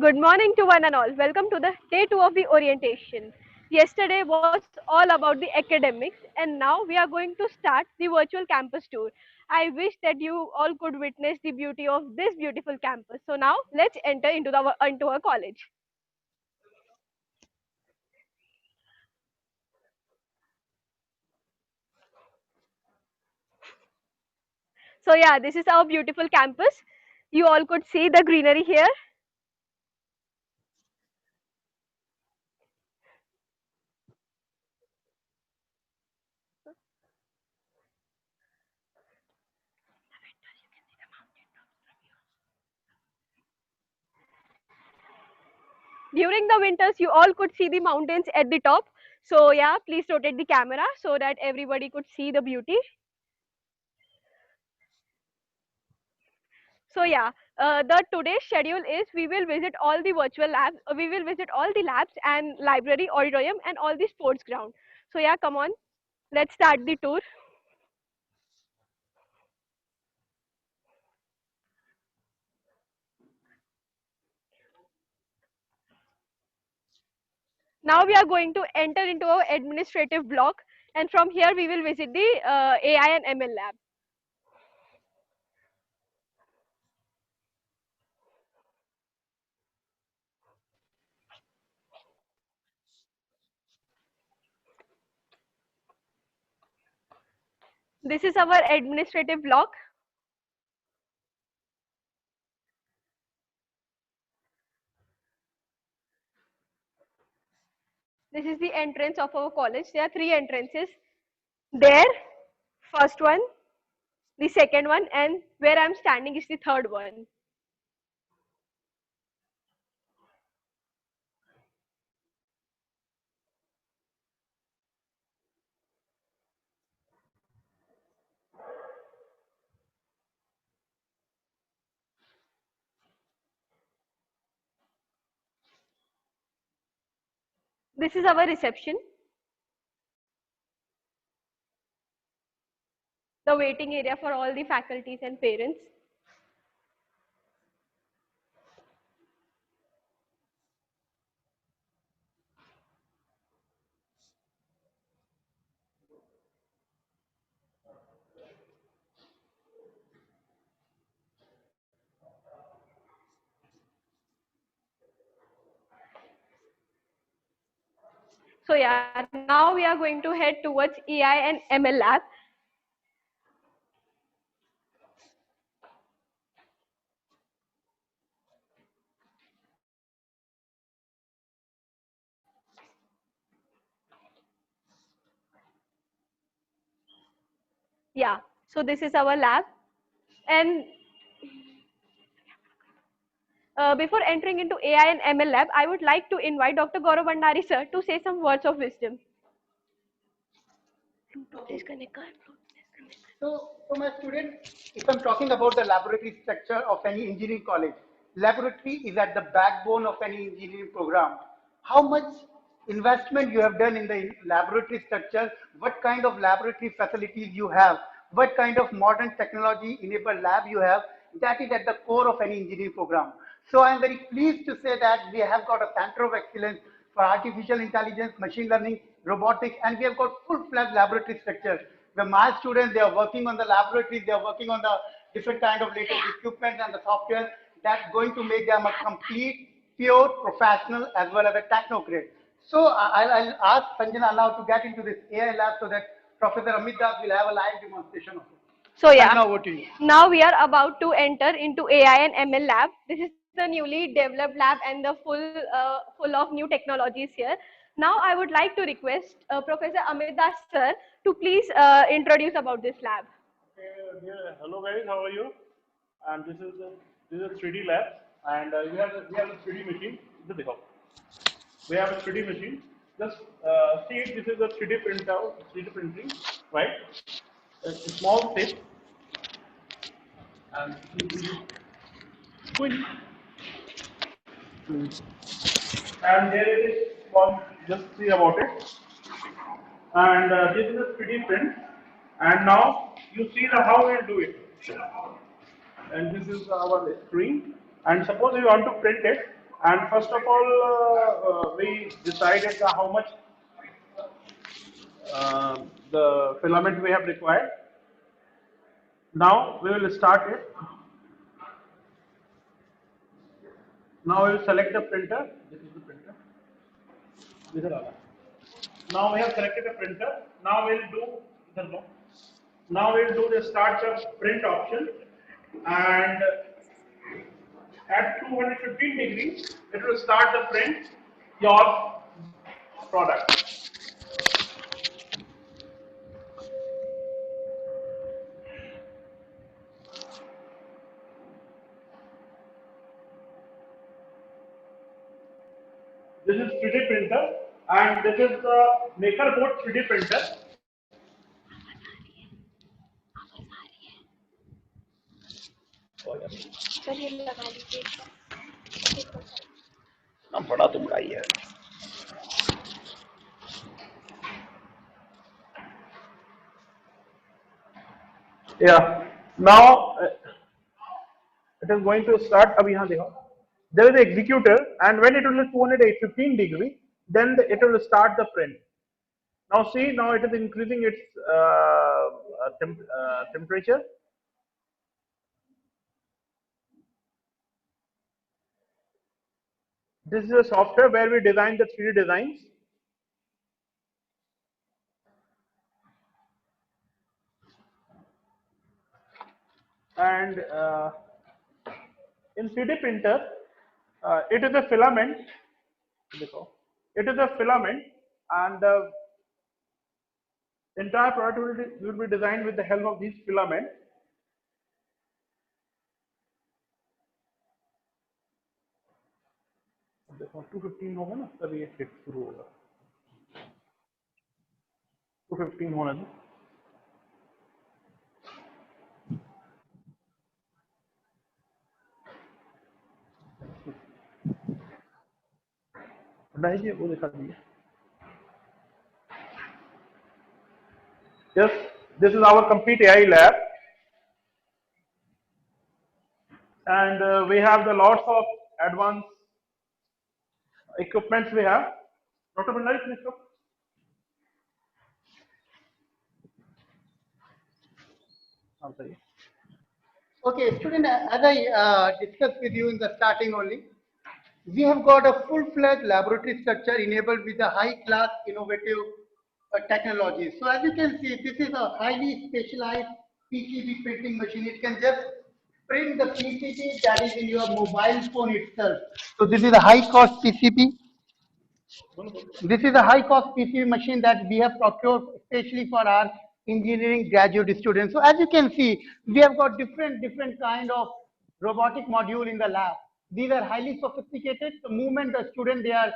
Good morning to one and all. Welcome to the day two of the orientation. Yesterday was all about the academics, and now we are going to start the virtual campus tour. I wish that you all could witness the beauty of this beautiful campus. So now let's enter into our college. So yeah, this is our beautiful campus. You all could see the greenery here. During the winters, you all could see the mountains at the top. So yeah, please rotate the camera so that everybody could see the beauty. So yeah, the today's schedule is we will visit all the virtual labs. We will visit all the labs and library, auditorium, and all the sports ground. So yeah, come on, let's start the tour. Now we are going to enter into our administrative block, and from here we will visit the AI and ML lab. This is our administrative block. This is the entrance of our college. There are three entrances. There, first one, the second one, and where I'm standing is the third one. This is our reception, the waiting area for all the faculties and parents. So yeah, now we are going to head towards AI and ML lab. Yeah, so this is our lab. And before entering into AI and ML lab, I would like to invite Dr. Gaurav Bandari sir to say some words of wisdom. So my student, if I'm talking about the laboratory structure of any engineering college, laboratory is at the backbone of any engineering program. How much investment you have done in the laboratory structure, what kind of laboratory facilities you have, what kind of modern technology enabled lab you have, that is at the core of any engineering program. So I am very pleased to say that we have got a center of excellence for artificial intelligence, machine learning, robotics, and we have got full-fledged laboratory structure. Where my students, they are working on the laboratories, they are working on the different kind of latest equipment and the software that's going to make them a complete, pure professional as well as a technocrat. So I'll ask Sanjana now to get into this AI lab so that Professor Amit Das will have a live demonstration of it. So yeah, Sanjana, over to you. now we are about to enter into AI and ML lab. This is the newly developed lab and the full of new technologies here. Now I would like to request Professor Amit Das sir to please introduce about this lab. Hello guys, how are you? And this is a 3D lab, and we have a 3D machine. This is we have a 3D machine. Just see it. This is a 3D printout, 3D printing, right? It's a small shape, and and there it is. Small. Just see about it. And this is a 3D print. And now you see the how we do it. And this is our screen. And suppose you want to print it, And first of all, we decided how much the filament we have required. Now we will start it. Now we will select the printer. This is the printer. This is all. Now we have selected the printer. Now we'll do. Now we'll do the start the print option, and at 215 degrees, it will start the print your product. This is 3D printer, and this is the MakerBot 3D printer. चलिए लगा लीजिए ना बड़ा तो बड़ा ही है. Yeah. Now it is going to start. अभी यहाँ देखो. There is an executor, and when it will be 215 degree, then it will start the print. Now see, now it is increasing its temperature. This is a software where we design the 3D designs. And in 3D printer, it is a filament. It is a filament, and the entire product will be designed with the help of these filament. देखो 215 होगा ना तब ये hit शुरू होगा. 215 होने दो. नहीं वो दिखा दिए. Yes, this is our complete AI lab, and we have the lots of advanced equipments we have. Dr. Bhandari, please come. I'm sorry. Okay, student, as I discussed with you in the starting only, we have got a full-fledged laboratory structure enabled with a high-class innovative technology. So as you can see, this is a highly specialized PCB printing machine. It can just print the PCB that is in your mobile phone itself. So this is a high-cost PCB. This is a high-cost PCB machine that we have procured especially for our engineering graduate students. So as you can see, we have got different kind of robotic module in the lab. These are highly sophisticated. The moment the student they are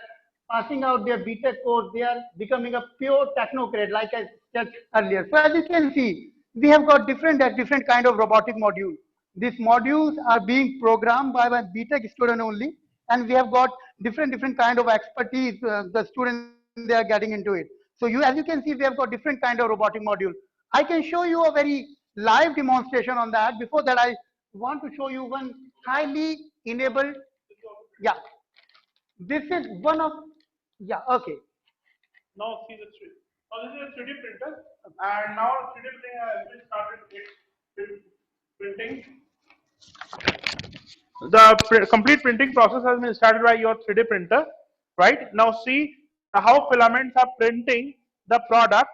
passing out their BTech course, they are becoming a pure technocrat, like I said earlier. So as you can see, we have got different kind of robotic module. These modules are being programmed by my BTech student only, and we have got different kind of expertise. The students they are getting into it. So you, as you can see, we have got different kind of robotic module. I can show you a very live demonstration on that. Before that, I want to show you one highly enabled. Yeah, this is one of. Yeah, okay. Now see the 3D. Now this is a 3D printer, and now 3D printing has been started printing. The complete printing process has been started by your 3D printer, right? Now see how filaments are printing the product.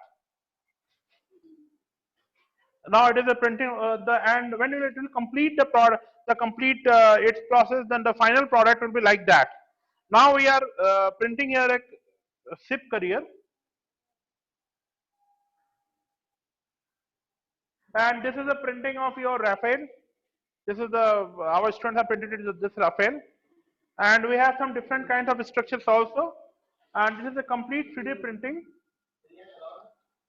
Now it is a printing and when it will complete the product, the complete its process, then the final product will be like that. Now we are printing here a SIP carrier, and this is a printing of your Raphael. This is the our students have printed it with this Raphael, and we have some different kinds of structures also, and this is a complete 3D printing.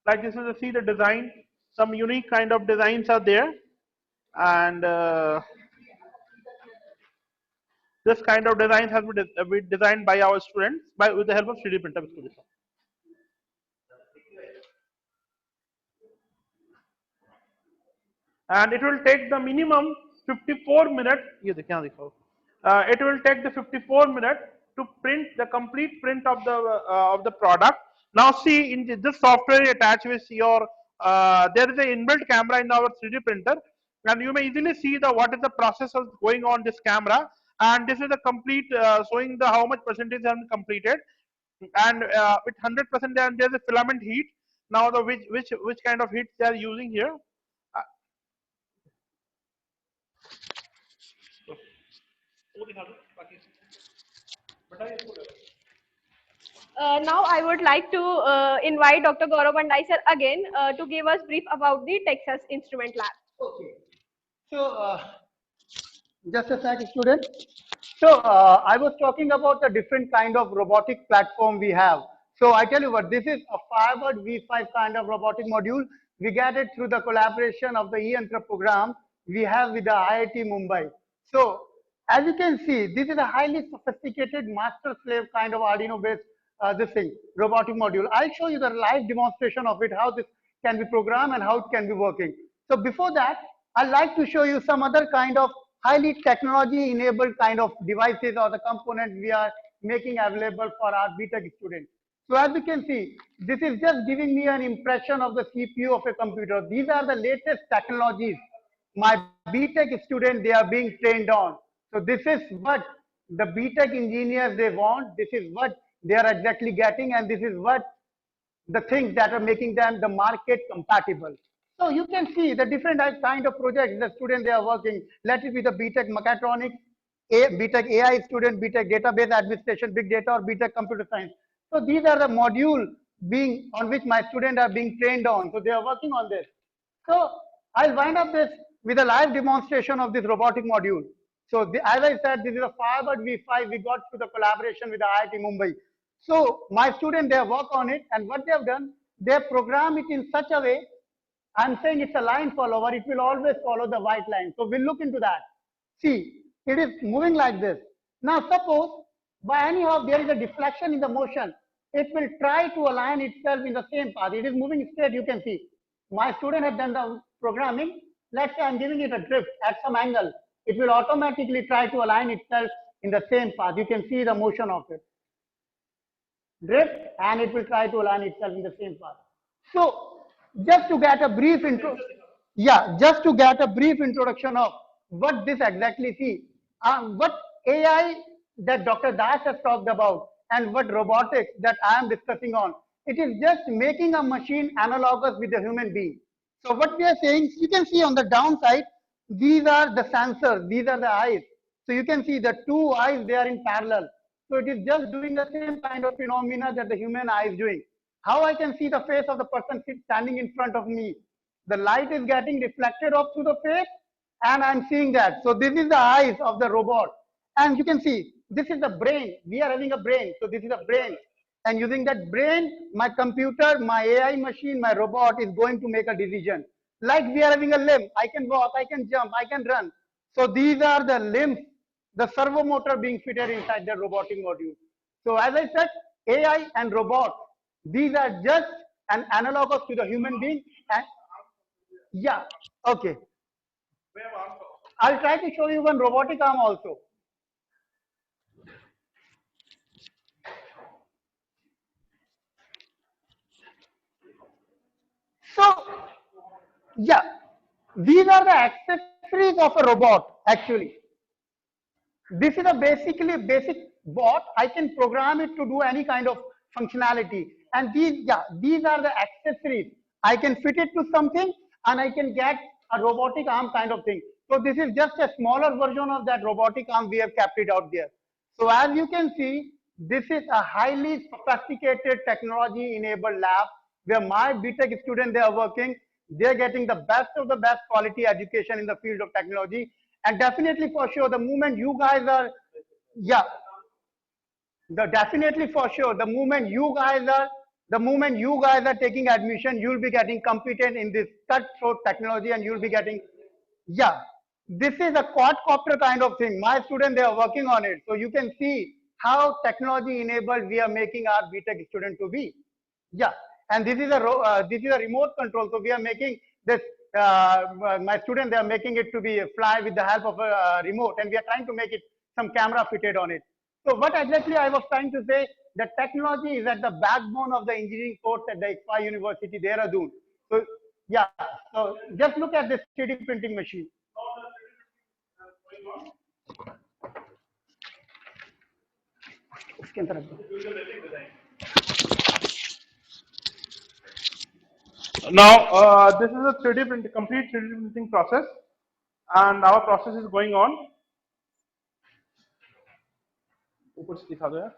Like this is a see the design, some unique kind of designs are there, and this kind of designs has been designed by our students with the help of 3D printer. And it will take the minimum 54 minutes. ये देखिए यहाँ दिखाओ. it will take the 54 minutes to print the complete print of the product. Now see in this software attached with your there is an inbuilt camera in our 3D printer, and you may easily see the what is the process of going on this camera, and this is the complete showing the how much percentage has been completed, and with 100% there's a filament heat. Now the which kind of heat they are using here. Uh, Now I would like to invite Dr. Gaurav Bandai sir again to give us brief about the Texas Instrument Lab. Okay. So, just a sec, student. So, I was talking about the different kind of robotic platform we have. So, I tell you what, this is a Firebird V5 kind of robotic module. We get it through the collaboration of the eYantra program we have with the IIT Mumbai. So, as you can see, this is a highly sophisticated master slave kind of Arduino based this thing, robotic module. I'll show you the live demonstration of it, how this can be programmed and how it can be working. So before that, I'd like to show you some other kind of highly technology enabled kind of devices or the components we are making available for our BTech students. So as you can see, this is just giving me an impression of the CPU of a computer. These are the latest technologies my BTech students they are being trained on. So this is what the BTech engineers they want. This is what they are exactly getting, and this is what the things that are making them the market compatible. So you can see the different kind of projects the students they are working. Let it be the BTech mechatronics, BTech AI student, BTech database administration, big data, or BTech computer science. So these are the module being on which my students are being trained on. So they are working on this. So I'll wind up this with a live demonstration of this robotic module. So as I said, this is a Firebird V5 we got through the collaboration with the IIT Mumbai. So my students, they work on it, and what they have done, they program it in such a way, I'm saying it's a line follower, it will always follow the white line. So we'll look into that. See, it is moving like this. Now suppose by anyhow there is a deflection in the motion, it will try to align itself in the same path. It is moving straight, you can see. My student has done the programming. Let's say I'm giving it a drift at some angle. It will automatically try to align itself in the same path. You can see the motion of it. Drift, and it will try to align itself in the same path. So just to get a brief intro, yeah, just to get a brief introduction of what this exactly see, what AI that Dr. Das has talked about, and what robotics that I am discussing on. It is just making a machine analogous with a human being. So what we are saying, you can see on the downside, these are the sensors, these are the eyes. So you can see the two eyes, they are in parallel. So it is just doing the same kind of phenomena that the human eye is doing. How I can see the face of the person standing in front of me? The light is getting reflected off to the face, and I'm seeing that. So this is the eyes of the robot. And you can see, this is the brain. We are having a brain. So this is a brain. And using that brain, my computer, my AI machine, my robot is going to make a decision. Like we are having a limb. I can walk, I can jump, I can run. So these are the limbs, the servo motor being fitted inside the robotic module. So as I said, AI and robot, these are just an analogous to the human being. And yeah, okay. I'll try to show you one robotic arm also. So yeah, these are the accessories of a robot actually. This is a basically basic bot. I can program it to do any kind of functionality. And these are the accessories. I can fit it to something, and I can get a robotic arm kind of thing. So this is just a smaller version of that robotic arm we have kept it out there. So as you can see, this is a highly sophisticated technology enabled lab where my BTech students, they are working. They're getting the best of the best quality education in the field of technology. And definitely for sure, the moment you guys are, yeah, definitely for sure, the moment you guys are taking admission, you'll be getting competent in this cutthroat technology, and you'll be getting, yeah, this is a quadcopter kind of thing. My students, they are working on it. So you can see how technology enabled we are making our BTech student to be. Yeah, and this is a remote control. So we are making this. My students, they are making it to be fly with the help of a remote, and we are trying to make it some camera fitted on it. So what exactly I was trying to say, the technology is at the backbone of the engineering course at the ICFA University, Dehradun. So yeah, so just look at this 3D printing machine. इसके अंदर रख दो. Now, this is a 3D print, complete 3D printing process, and our process is going on. ऊपर से दिखा दो यार.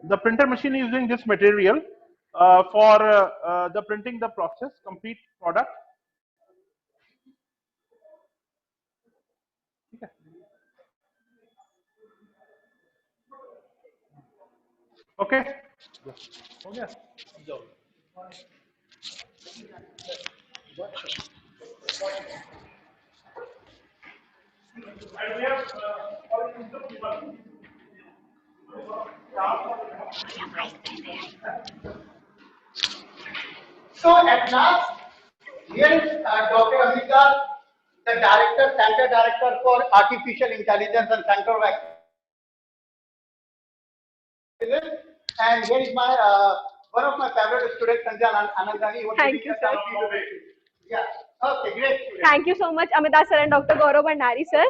The printer machine is using this material for the printing the process, complete product. Okay. हो गया? And we have all input people. So at last, here is Dr. Amita, the director, center director for artificial intelligence and center of excellence. And here is my one of my favorite students, Sanjay Anandani. Thank you, sir. Yeah. Okay, great. Thank you so much, Amita sir and Dr. Gaurav Bhandari sir.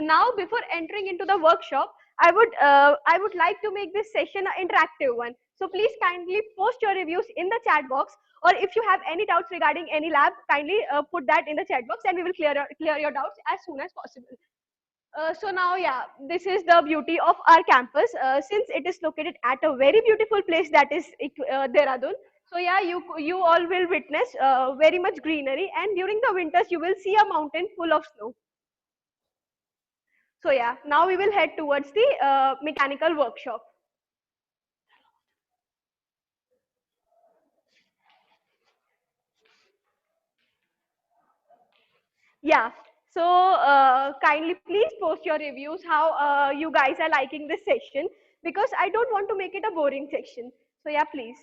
Now, before entering into the workshop, I would like to make this session an interactive one. So please kindly post your reviews in the chat box, or if you have any doubts regarding any lab, kindly put that in the chat box, and we will clear your doubts as soon as possible. So now, yeah, this is the beauty of our campus. Since it is located at a very beautiful place, that is Dehradun. So yeah, you all will witness very much greenery, and during the winters you will see a mountain full of snow. So yeah, now we will head towards the mechanical workshop. Yeah, so kindly please post your reviews how you guys are liking this session, because I don't want to make it a boring section. So yeah, please.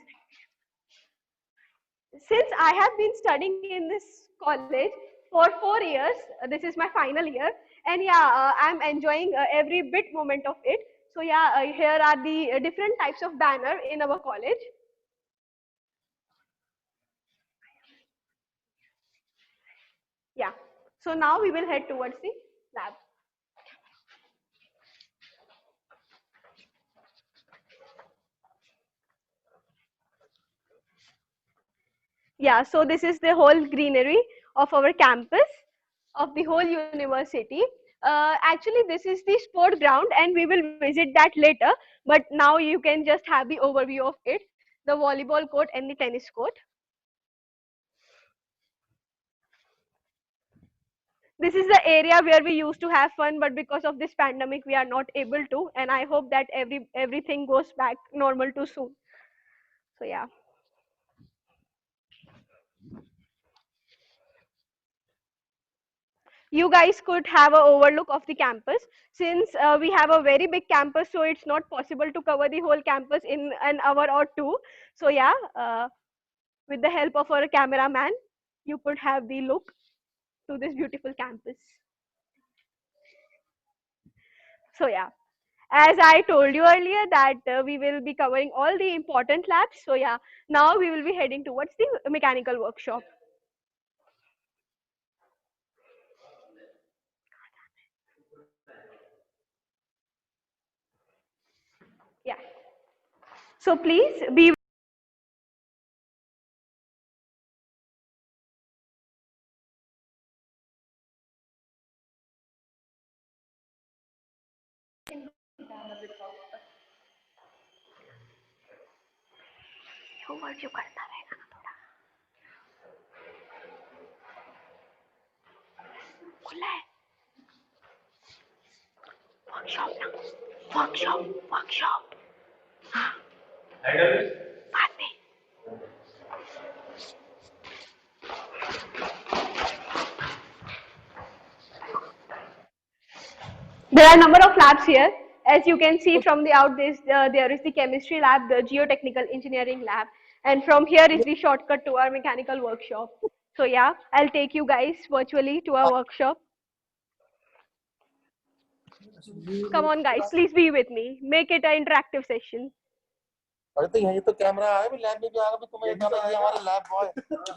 Since I have been studying in this college for 4 years, this is my final year, and yeah, I'm enjoying every bit moment of it. So yeah, here are the different types of banner in our college. Yeah, so now we will head towards the lab. Yeah, so this is the whole greenery of our campus, of the whole university. Actually, this is the sport ground, and we will visit that later. But now you can just have the overview of it, the volleyball court and the tennis court. This is the area where we used to have fun, but because of this pandemic, we are not able to. And I hope that everything goes back normal too soon. So yeah. You guys could have an overlook of the campus. Since we have a very big campus, so it's not possible to cover the whole campus in an hour or two. So yeah, with the help of our cameraman, you could have the look to this beautiful campus. So yeah, as I told you earlier that we will be covering all the important labs. So yeah, now we will be heading towards the mechanical workshop. Yeah. So please be overview करता रहेगा ना थोड़ा खुला है workshop ना workshop हाँ बाद में There are a number of labs here. As you can see from the out this, there is the chemistry lab, the geotechnical engineering lab, and from here is the shortcut to our mechanical workshop. So yeah, I'll take you guys virtually to our workshop. Come on, guys, please be with me. Make it an interactive session. अरे तो यही तो camera है भी lab में भी आएगा भी तुम्हें बताना ये हमारे लैब बॉय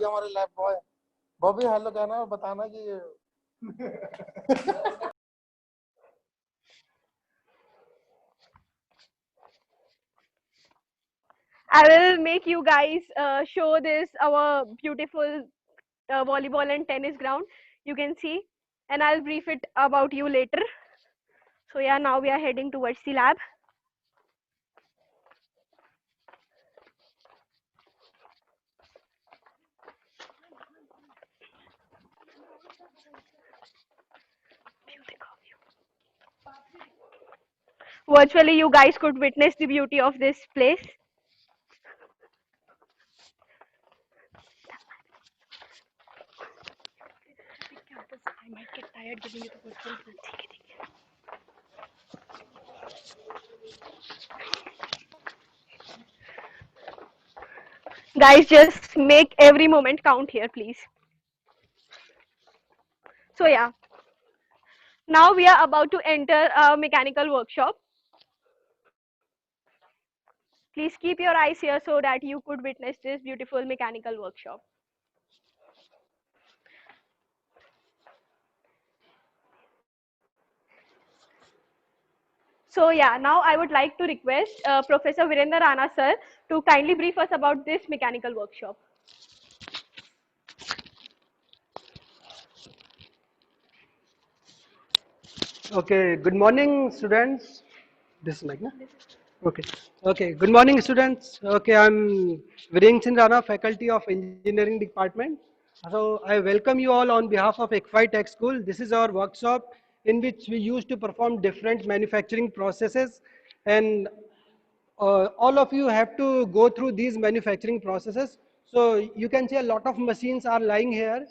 ये हमारे लैब बॉय बॉबी हेलो कहना और बताना कि I will make you guys show this our beautiful volleyball and tennis ground. You can see, and I'll brief it about you later. So yeah, now we are heading towards the lab. Virtually, you guys could witness the beauty of this place. I might get tired giving you the virtual one. Guys, just make every moment count here, please. So yeah, now we are about to enter a mechanical workshop. Please keep your eyes here so that you could witness this beautiful mechanical workshop. So yeah, now I would like to request Professor Virender Rana sir to kindly brief us about this mechanical workshop. Okay, good morning, students. This is Mike, na? Okay. Okay, good morning, students. Okay, I'm Virendra Singh Rana, Faculty of Engineering Department. So I welcome you all on behalf of ECFI Tech School. This is our workshop in which we used to perform different manufacturing processes, and all of you have to go through these manufacturing processes. So you can see a lot of machines are lying here.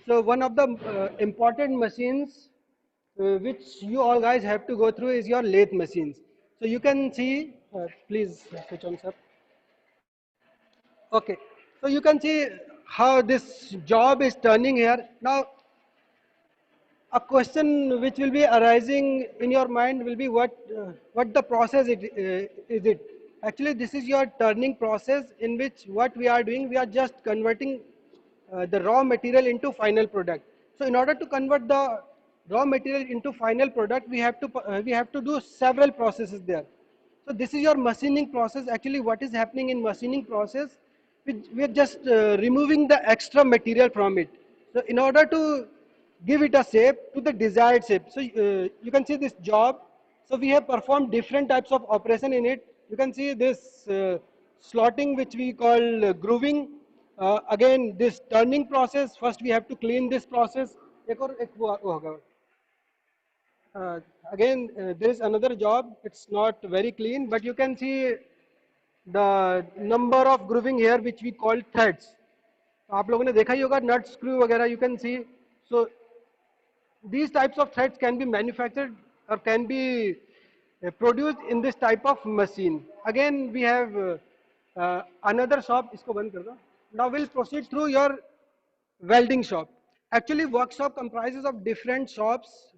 So one of the important machines which you all guys have to go through is your lathe machines. So you can see, please switch on, sir. Okay, so you can see how this job is turning here. Now, a question which will be arising in your mind will be what the process is it. Actually, this is your turning process in which what we are doing, we are just converting the raw material into final product. So in order to convert the raw material into final product, we have to do several processes there. So this is your machining process. Actually, what is happening in machining process, we are just removing the extra material from it. So in order to give it a shape to the desired shape. So you can see this job. So we have performed different types of operation in it. You can see this slotting, which we call grooving. Again, this turning process. First, we have to clean this process. Uh, Again, there is another job. It's not very clean, but you can see the number of grooving here, which we call threads. आप लोगों ने देखा ही होगा नट screw वगैरह. You can see. So these types of threads can be manufactured or can be produced in this type of machine. Again, we have another shop. इसको बंद कर दो. Now we'll proceed through your welding shop. Actually, workshop comprises of different shops.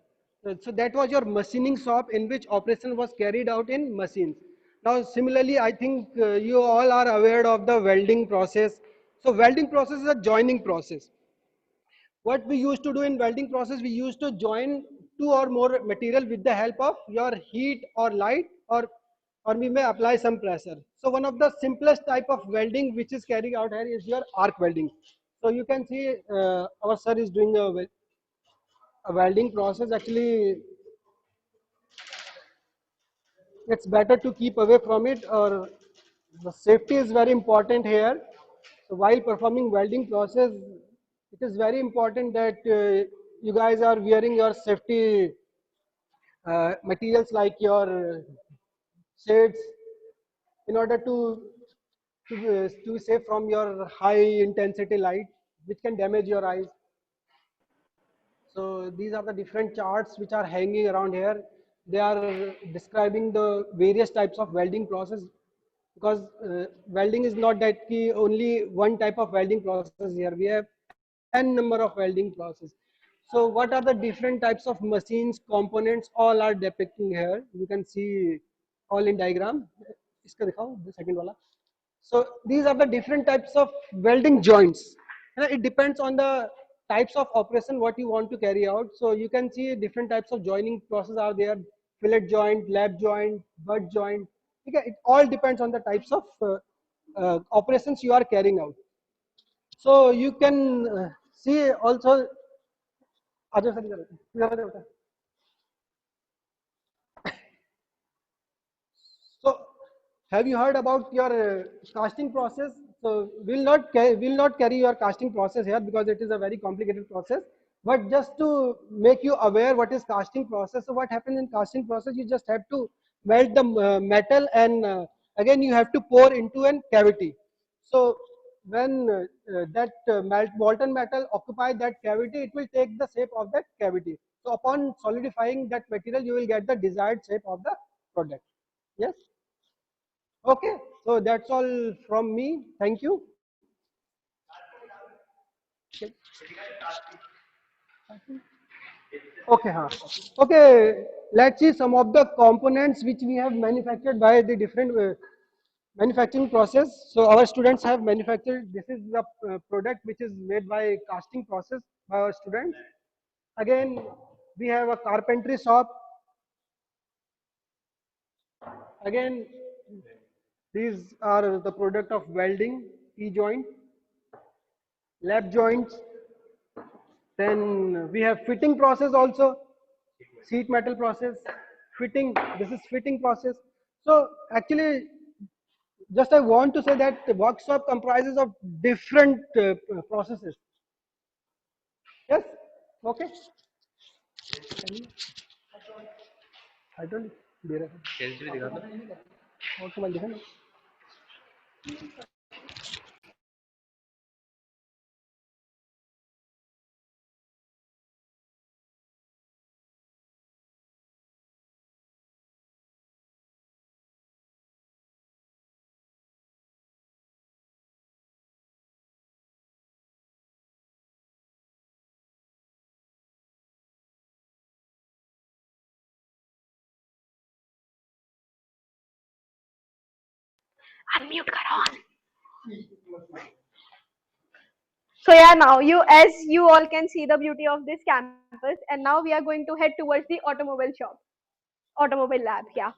So that was your machining shop in which operation was carried out in machines. Now, similarly, I think you all are aware of the welding process. So welding process is a joining process. What we used to do in welding process, we used to join two or more material with the help of your heat or light, or we may apply some pressure. So one of the simplest type of welding which is carried out here is your arc welding. So you can see our sir is doing a welding process. Actually, it's better to keep away from it, or the safety is very important here. So while performing welding process, it is very important that you guys are wearing your safety materials like your shades in order to be safe from your high intensity light which can damage your eyes. So these are the different charts which are hanging around here. They are describing the various types of welding process, because welding is not that only one type of welding process here. We have n number of welding process. So what are the different types of machines, components, all are depicting here. You can see all in diagram. इसका दिखाओ, the second वाला. So these are the different types of welding joints. It depends on the types of operation what you want to carry out. So you can see different types of joining process are there: fillet joint, lap joint, butt joint. Okay, it all depends on the types of operations you are carrying out. So you can see also. आजा sir इधर, इधर बेटा. So, have you heard about your casting process? So, will not carry your casting process here because it is a very complicated process. But just to make you aware what is casting process. So, what happens in casting process? You just have to melt the metal, and again you have to pour into an cavity. So, when that molten metal occupy that cavity, it will take the shape of that cavity. So, upon solidifying that material, you will get the desired shape of the product. Yes. Okay, so that's all from me. Thank you. Okay, huh. Okay, let's see some of the components which we have manufactured by the different manufacturing process. So our students have manufactured, this is the product which is made by casting process by our students. Again, we have a carpentry shop. Again, these are the product of welding, T-joint, lap joints. Then we have fitting process also, sheet metal process, fitting, this is fitting process. So actually, just I want to say that the workshop comprises of different processes. Yes? Okay? I don't दे रहा है और तुम्हारे दिखा ना Unmute karo on. So yeah, now as you all can see the beauty of this campus, and now we are going to head towards the automobile shop, automobile lab. Yeah.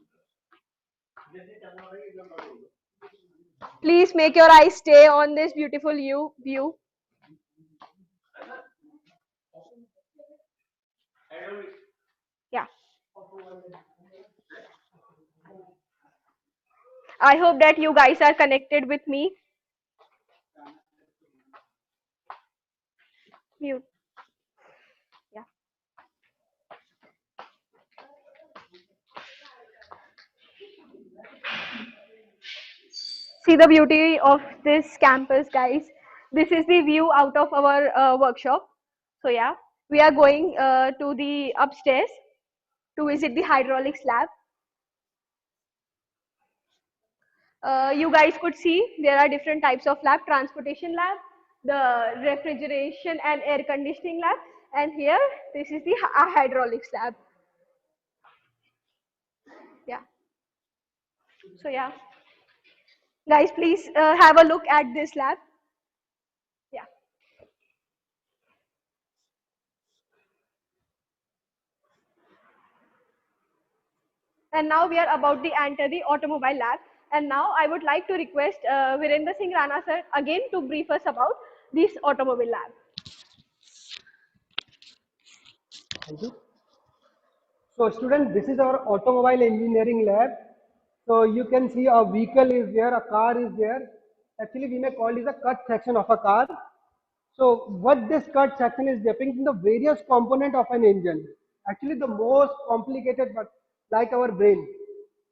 Please make your eyes stay on this beautiful view. Yeah. I hope that you guys are connected with me. Mute. Yeah. See the beauty of this campus, guys. This is the view out of our workshop. So yeah, we are going to the upstairs to visit the hydraulics lab. You guys could see there are different types of lab: transportation lab, the refrigeration and air conditioning lab, and here this is the hydraulics lab. Yeah. So yeah, guys, please have a look at this lab. Yeah. And now we are about to enter the automobile lab. And now I would like to request Virendra Singh Rana sir again to brief us about this automobile lab. Thank you. So students, this is our automobile engineering lab. So you can see a vehicle is there, a car is there. Actually, we may call it a cut section of a car. So what this cut section is depicting the various component of an engine. Actually, the most complicated, but like our brain.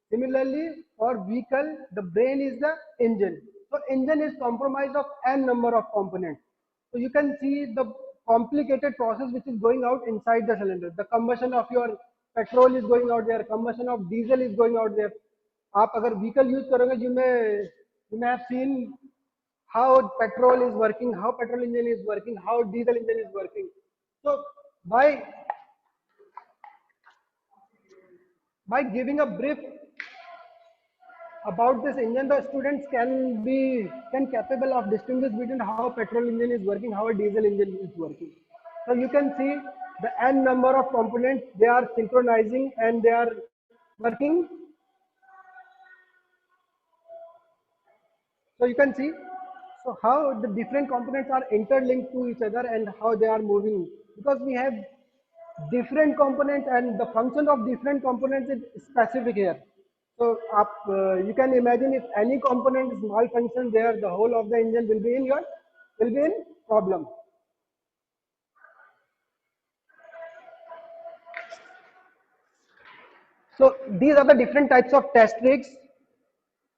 Similarly, for vehicle, the brain is the engine. So engine is comprised of n number of components. So you can see the complicated process which is going out inside the cylinder. The combustion of your petrol is going out there. Combustion of diesel is going out there. आप अगर vehicle use करोगे you may have seen how petrol is working, how petrol engine is working, how diesel engine is working. So by giving a brief about this engine, the students can capable of distinguish between how petrol engine is working, how a diesel engine is working. So you can see the n number of components, they are synchronizing and they are working. So you can see so how the different components are interlinked to each other and how they are moving, because we have different components and the function of different components is specific here. So you can imagine if any component is malfunction there, the whole of the engine will be in problem. So these are the different types of test rigs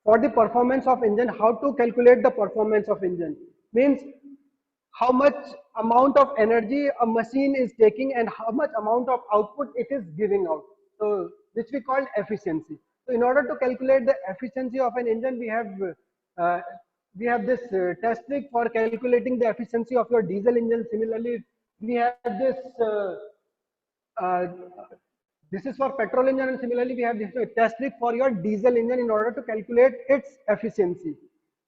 for the performance of engine. How to calculate the performance of engine means how much amount of energy a machine is taking and how much amount of output it is giving out. So which we call efficiency. So in order to calculate the efficiency of an engine, uh, this test trick for calculating the efficiency of your diesel engine. Similarly, we have uh, this is for petrol engine, and similarly we have this test trick for your diesel engine in order to calculate its efficiency.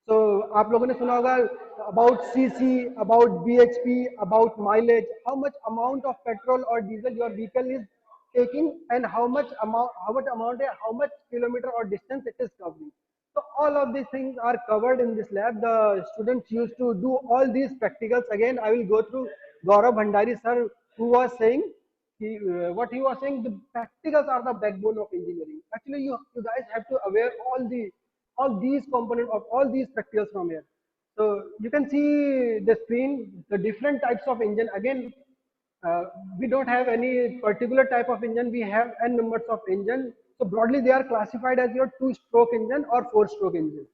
So आप लोगों ने सुना होगा about cc, about bhp, about mileage, how much amount of petrol or diesel your vehicle is taking and how much kilometer or distance it is covering. So all of these things are covered in this lab. The students used to do all these practicals. Again, I will go through Gaurav Bhandari sir, who was saying what he was saying, the practicals are the backbone of engineering. Actually, you guys have to aware all these components of all these practicals from here. So you can see the screen, the different types of engine. Again, we don't have any particular type of engine. We have n numbers of engine. So broadly, they are classified as your two-stroke engine or four-stroke engine.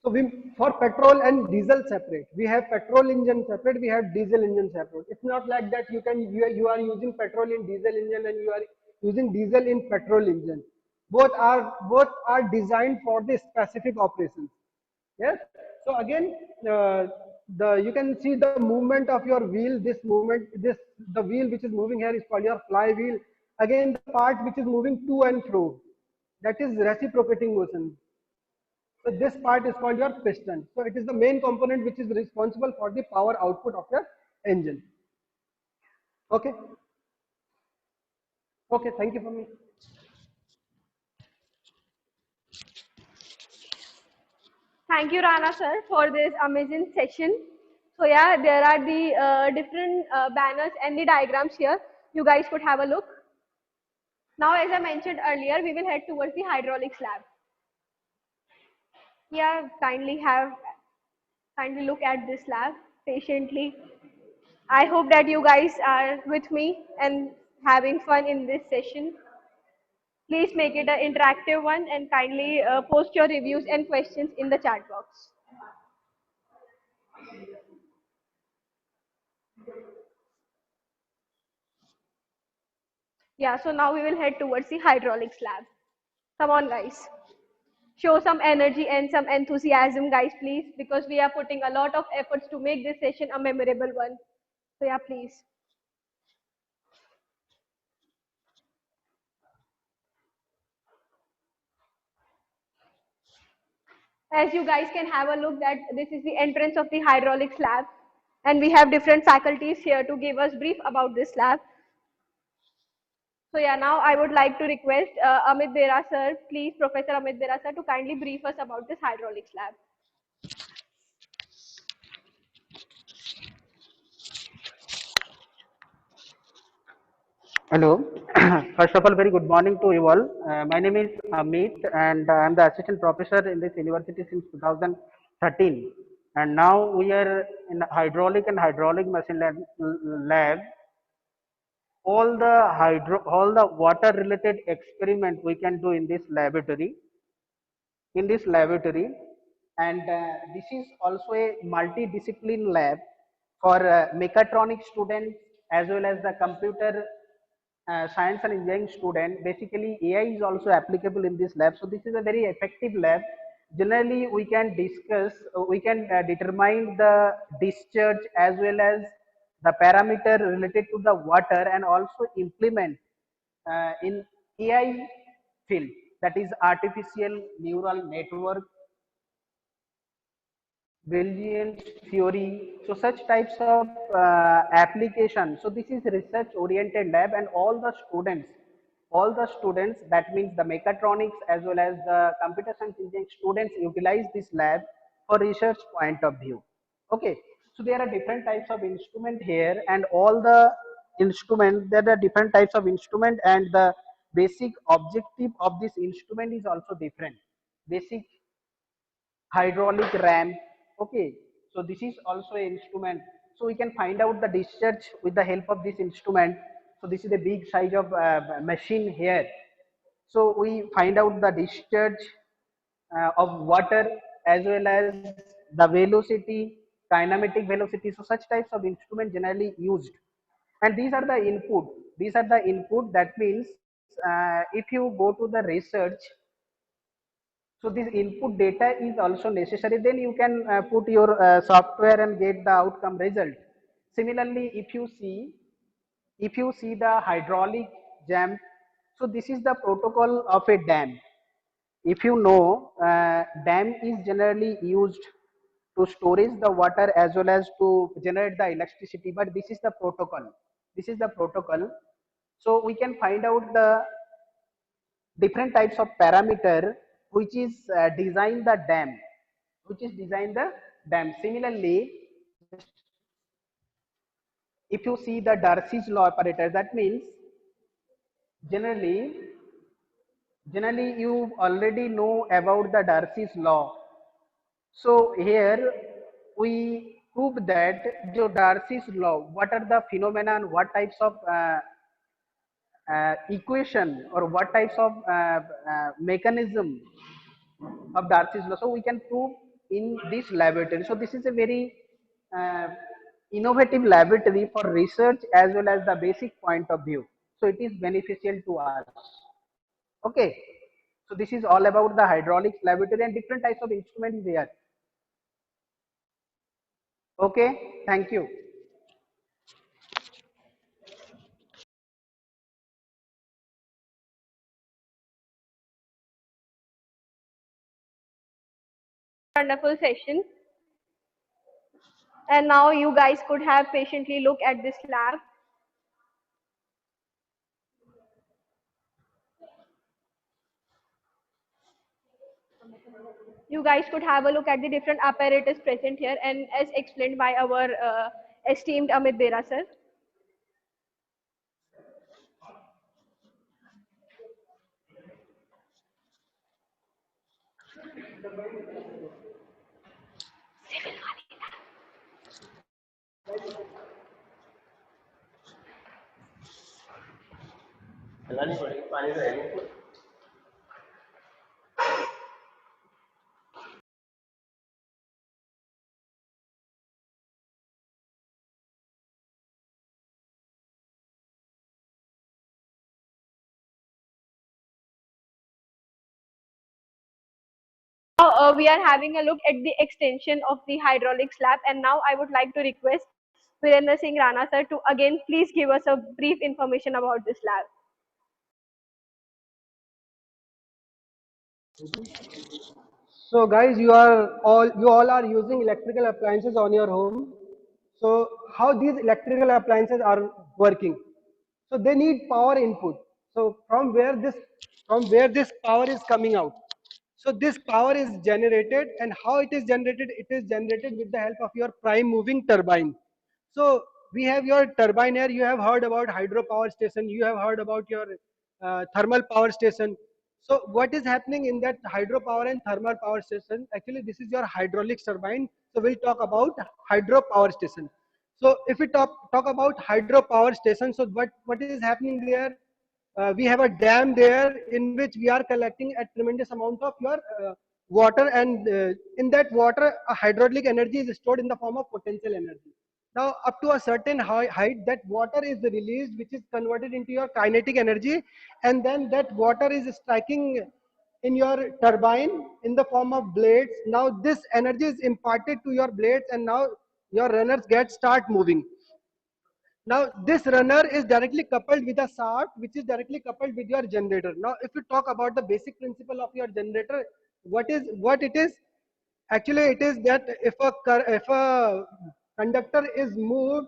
So for petrol and diesel separate, we have petrol engine separate, we have diesel engine separate. It's not like that you are using petrol in diesel engine and you are using diesel in petrol engine. Both are designed for the specific operations. Yes. So again, the you can see the movement of your wheel. The wheel which is moving here is called your flywheel. Again, the part which is moving to and fro, that is reciprocating motion. So this part is called your piston. So it is the main component which is responsible for the power output of your engine. Okay. Okay. Thank you for me. Thank you, Rana sir, for this amazing session. So yeah, there are the different banners and the diagrams here. You guys could have a look. Now, as I mentioned earlier, we will head towards the hydraulics lab. Yeah, kindly look at this lab patiently. I hope that you guys are with me and having fun in this session. Please make it an interactive one and kindly post your reviews and questions in the chat box. Yeah, so now we will head towards the hydraulics lab. Come on, guys. Show some energy and some enthusiasm, guys, please, because we are putting a lot of efforts to make this session a memorable one. So yeah, please. As you guys can have a look that this is the entrance of the hydraulics lab, and we have different faculties here to give us brief about this lab. So yeah, now I would like to request Amit Bera sir, please, Professor Amit Bera sir, to kindly brief us about this hydraulics lab. Hello. First of all, very good morning to you all. My name is Amit, and I am the assistant professor in this university since 2013. And now we are in hydraulic machine lab. All the water related experiment we can do in this laboratory. And this is also a multidiscipline lab for mechatronics students as well as the computer science and engineering student. Basically, AI is also applicable in this lab. So this is a very effective lab. Generally, we can determine the discharge as well as the parameter related to the water, and also implement in AI field, that is artificial neural network, Bayesian theory. So such types of application. So this is research oriented lab, and all the students, that means the mechatronics as well as the computer science engineering students, utilize this lab for research point of view. Okay, so there are different types of instrument here, and all the instrument, there are different types of instrument, and the basic objective of this instrument is also different. Basic hydraulic ramp. Okay, so this is also an instrument, so we can find out the discharge with the help of this instrument. So this is a big size of machine here, so we find out the discharge of water as well as the velocity, kinematic velocity. So such types of instrument generally used, and these are the input, that means if you go to the research, so this input data is also necessary, then you can put your software and get the outcome result. Similarly, if you see the hydraulic jam, so this is the protocol of a dam. If you know, dam is generally used to storage the water as well as to generate the electricity, but this is the protocol, so we can find out the different types of parameter which is design the dam, Similarly, if you see the Darcy's law operator, that means generally you already know about the Darcy's law. So here we prove that the Darcy's law, what are the phenomena and what types of equation or what types of mechanism of Darcy's law. So we can prove in this laboratory. So this is a very uh, innovative laboratory for research as well as the basic point of view. So it is beneficial to us. Okay. So this is all about the hydraulics laboratory, and different types of instruments there. Okay. Thank you. Wonderful session. And now you guys could have patiently look at this lab. You guys could have a look at the different apparatus present here, and as explained by our esteemed Amit Bera sir. Now we are having a look at the extension of the hydraulics lab, and now I would like to request Virendra Singh Rana sir to again please give us a brief information about this lab. So guys, you all are using electrical appliances on your home. So how these electrical appliances are working? So they need power input. So from where this power is coming out. So this power is generated, and how it is generated? It is generated with the help of your prime moving turbine. So we have your turbine here. You have heard about hydropower station. You have heard about your thermal power station. So what is happening in that hydropower and thermal power station? Actually, this is your hydraulic turbine. So we'll talk about hydropower station. So if we talk about hydropower station, so what is happening there? We have a dam there in which we are collecting a tremendous amount of your water, and in that water, a hydraulic energy is stored in the form of potential energy. Now, up to a certain height, that water is released, which is converted into your kinetic energy, and then that water is striking in your turbine in the form of blades. Now, this energy is imparted to your blades, and now your runners start moving. Now this runner is directly coupled with a shaft which is directly coupled with your generator. Now if you talk about the basic principle of your generator, what it is? Actually it is that if a conductor is moved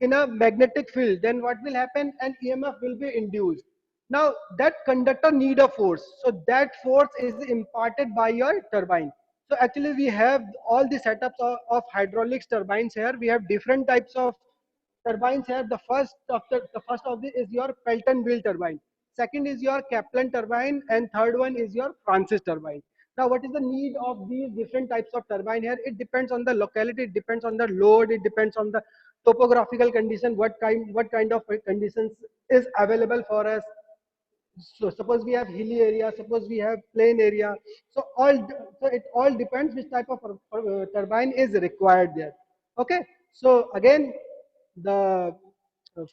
in a magnetic field, then what will happen? An EMF will be induced. Now that conductor need a force, so that force is imparted by your turbine. So actually we have all the setups of hydraulics turbines here. We have different types of turbines here. The first of the is your Pelton wheel turbine. Second is your Kaplan turbine, and third one is your Francis turbine. Now, what is the need of these different types of turbine here? It depends on the locality, it depends on the load, it depends on the topographical condition, what kind of conditions is available for us. So suppose we have hilly area, suppose we have plain area. So it all depends which type of turbine is required there. Okay. So again, the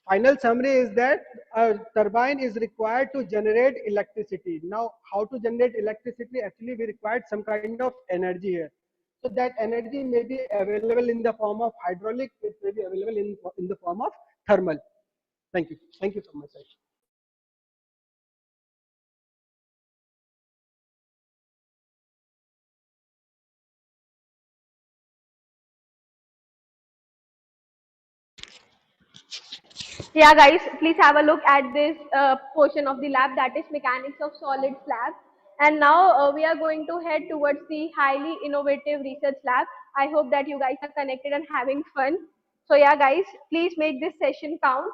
final summary is that a turbine is required to generate electricity. Now, how to generate electricity? Actually, we required some kind of energy here. So that energy may be available in the form of hydraulic, it may be available in the form of thermal. Thank you. Thank you so much. Yeah, guys, please have a look at this portion of the lab, that is mechanics of solids lab. And now we are going to head towards the highly innovative research lab. I hope that you guys are connected and having fun. So yeah, guys, please make this session count.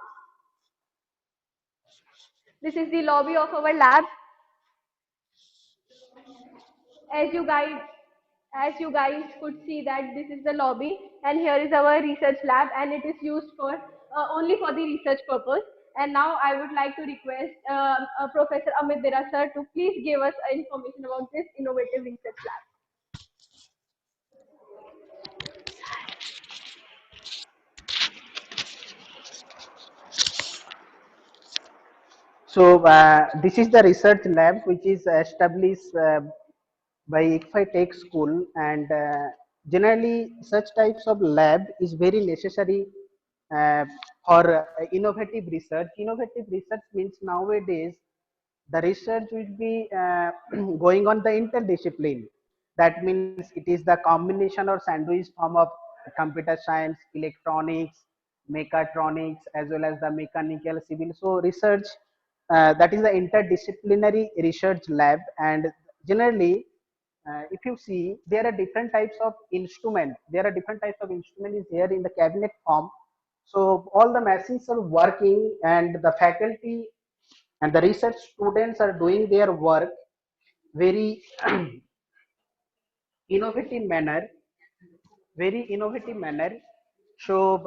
This is the lobby of our lab. As you guys, as you guys could see that this is the lobby, and here is our research lab, and it is used for only for the research purpose. And now I would like to request Professor Amit Dera sir to please give us information about this innovative research lab. So this is the research lab which is established by ICFI Tech School, and generally such types of lab is very necessary uh, for innovative research. Innovative research means nowadays the research will be going on the interdiscipline. That means it is the combination or sandwich form of computer science, electronics, mechatronics, as well as the mechanical, civil. So research, that is the interdisciplinary research lab. And generally, if you see, there are different types of instrument. There are different types of instrument is here in the cabinet form. So all the machines are working, and the faculty and the research students are doing their work very innovative manner, very innovative manner. So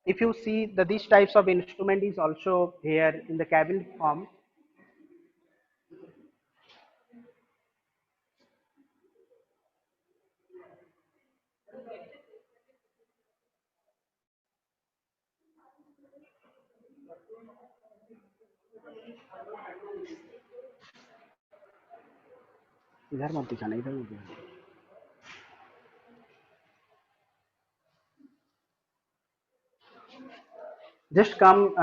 if you see that these types of instrument is also here in the cabinet form. इधर मत दिखाना, इधर मत दिखाना. Just come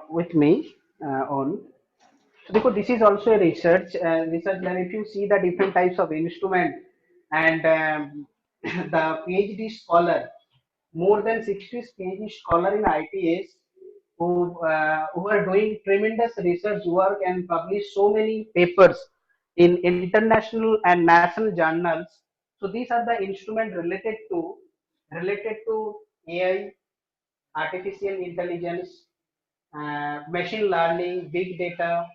with me on. So देखो, this is also a research lab. If you see the different types of instrument, and the PhD scholar, more than 60 PhD scholar in ITS, who are doing tremendous research work and publish so many papers in international and national journals. So these are the instrument related to AI, artificial intelligence, machine learning, big data,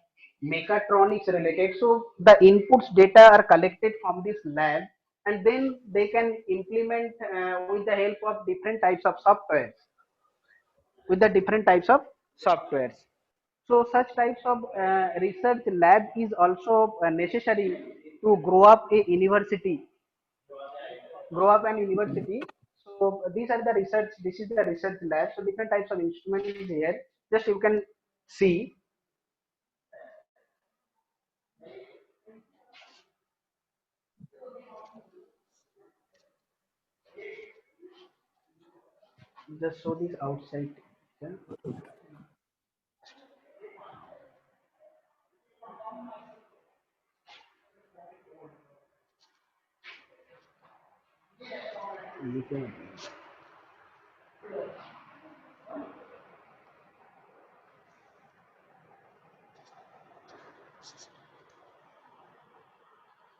mechatronics related. So the inputs data are collected from this lab, and then they can implement with the help of different types of softwares. With the different types of softwares. So such types of research lab is also necessary to grow up an university. So these are the research. This is the research lab. So different types of instruments is here. Just you can see. Just show this outside. Yeah.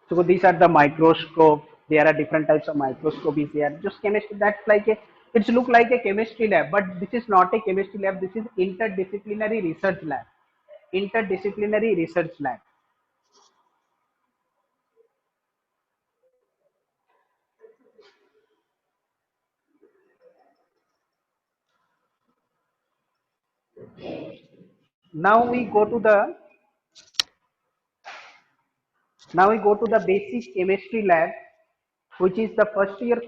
So these are the microscope. There are different types of microscope is there. Just chemistry. That's like a. It's look like a chemistry lab, but this is not a chemistry lab. This is interdisciplinary research lab. Interdisciplinary research lab. Now we go to the now we go to the basic chemistry lab, which is the first year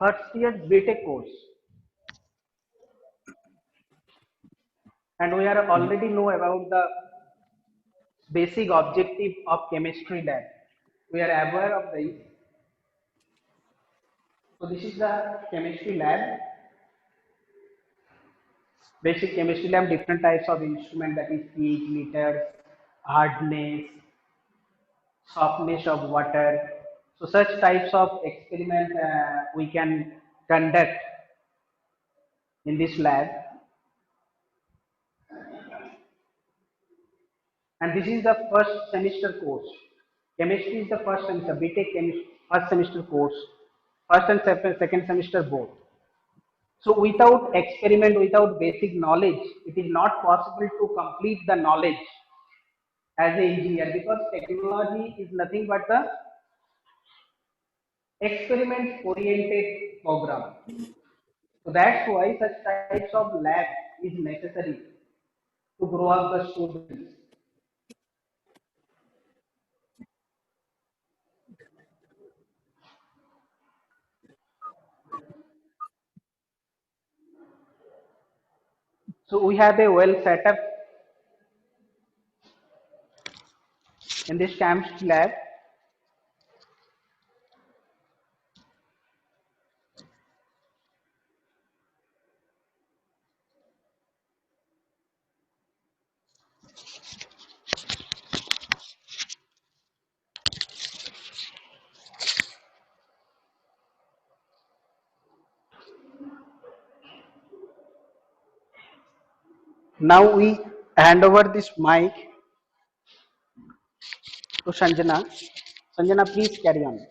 BTech course, and we are already know about the basic objective of chemistry lab. We are aware of this. So this is the chemistry lab. Basic chemistry lab, different types of instrument, that is pH meters, hardness, softness of water. So such types of experiment we can conduct in this lab. And this is the first semester course. Chemistry is the first semester, BTech chemistry, first semester course, first and second semester both. So without experiment, without basic knowledge, it is not possible to complete the knowledge as an engineer, because technology is nothing but the experiment oriented program. So that's why such types of lab is necessary to grow up the students. So we have a well setup in this chemistry lab. Now we hand over this mic to Sanjana. Sanjana, please carry on.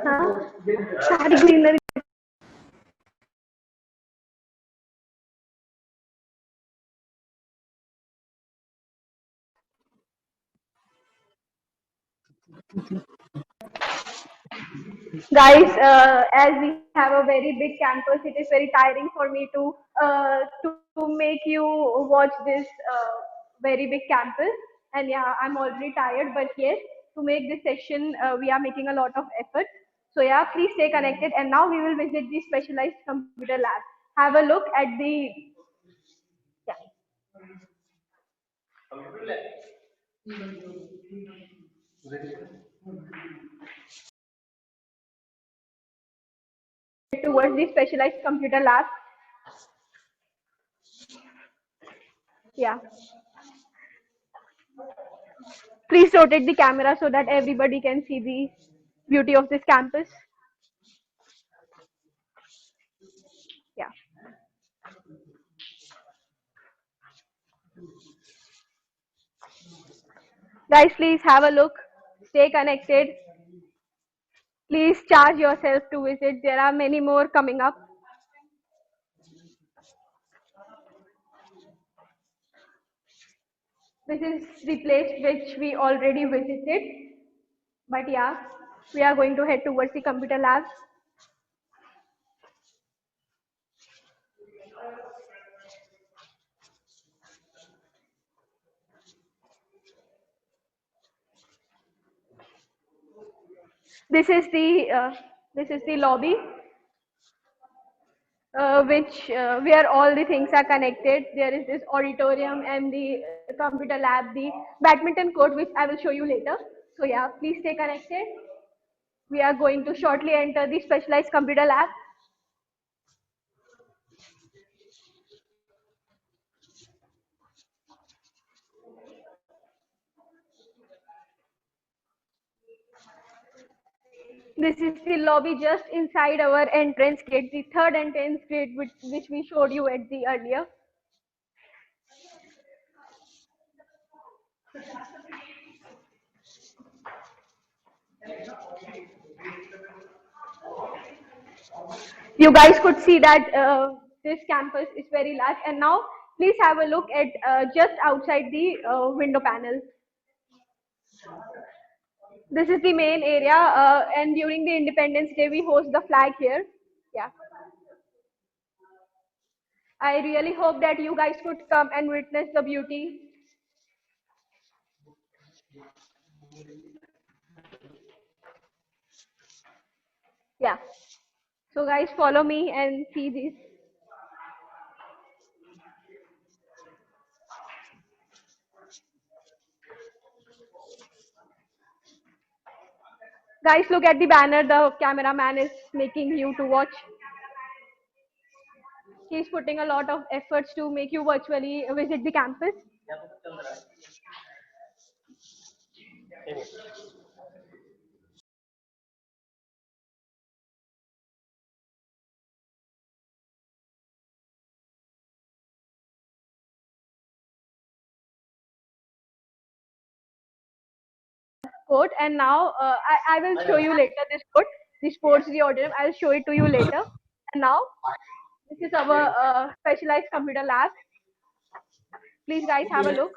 हाँ सारी greenery guys, as we have a very big campus, it is very tiring for me to make you watch this very big campus. And yeah, I'm already tired, but yes, to make this session, we are making a lot of effort. So yeah, please stay connected. And now we will visit the specialized computer lab. Have a look at the yeah. Towards the specialized computer lab. Yeah. Please rotate the camera so that everybody can see the beauty of this campus. Yeah. Guys, please have a look. Stay connected. Please charge yourself to visit. There are many more coming up. This is the place which we already visited. But yeah, we are going to head towards the computer lab. This is the lobby, which where all the things are connected. There is this auditorium and the computer lab, the badminton court, which I will show you later. So yeah, please stay connected. We are going to shortly enter the specialized computer lab. This is the lobby just inside our entrance gate, the third entrance gate, which we showed you at the earlier. You guys could see that this campus is very large. And now please have a look at just outside the window panel. This is the main area, and during the Independence Day, we host the flag here. Yeah. I really hope that you guys could come and witness the beauty. Yeah. So guys, follow me and see this. Guys, look at the banner the cameraman is making you to watch. He's putting a lot of efforts to make you virtually visit the campus. Court, and now I will show you later this code, the sports the auditorium. I'll show it to you later. And now this is our specialized computer lab. Please guys have a look.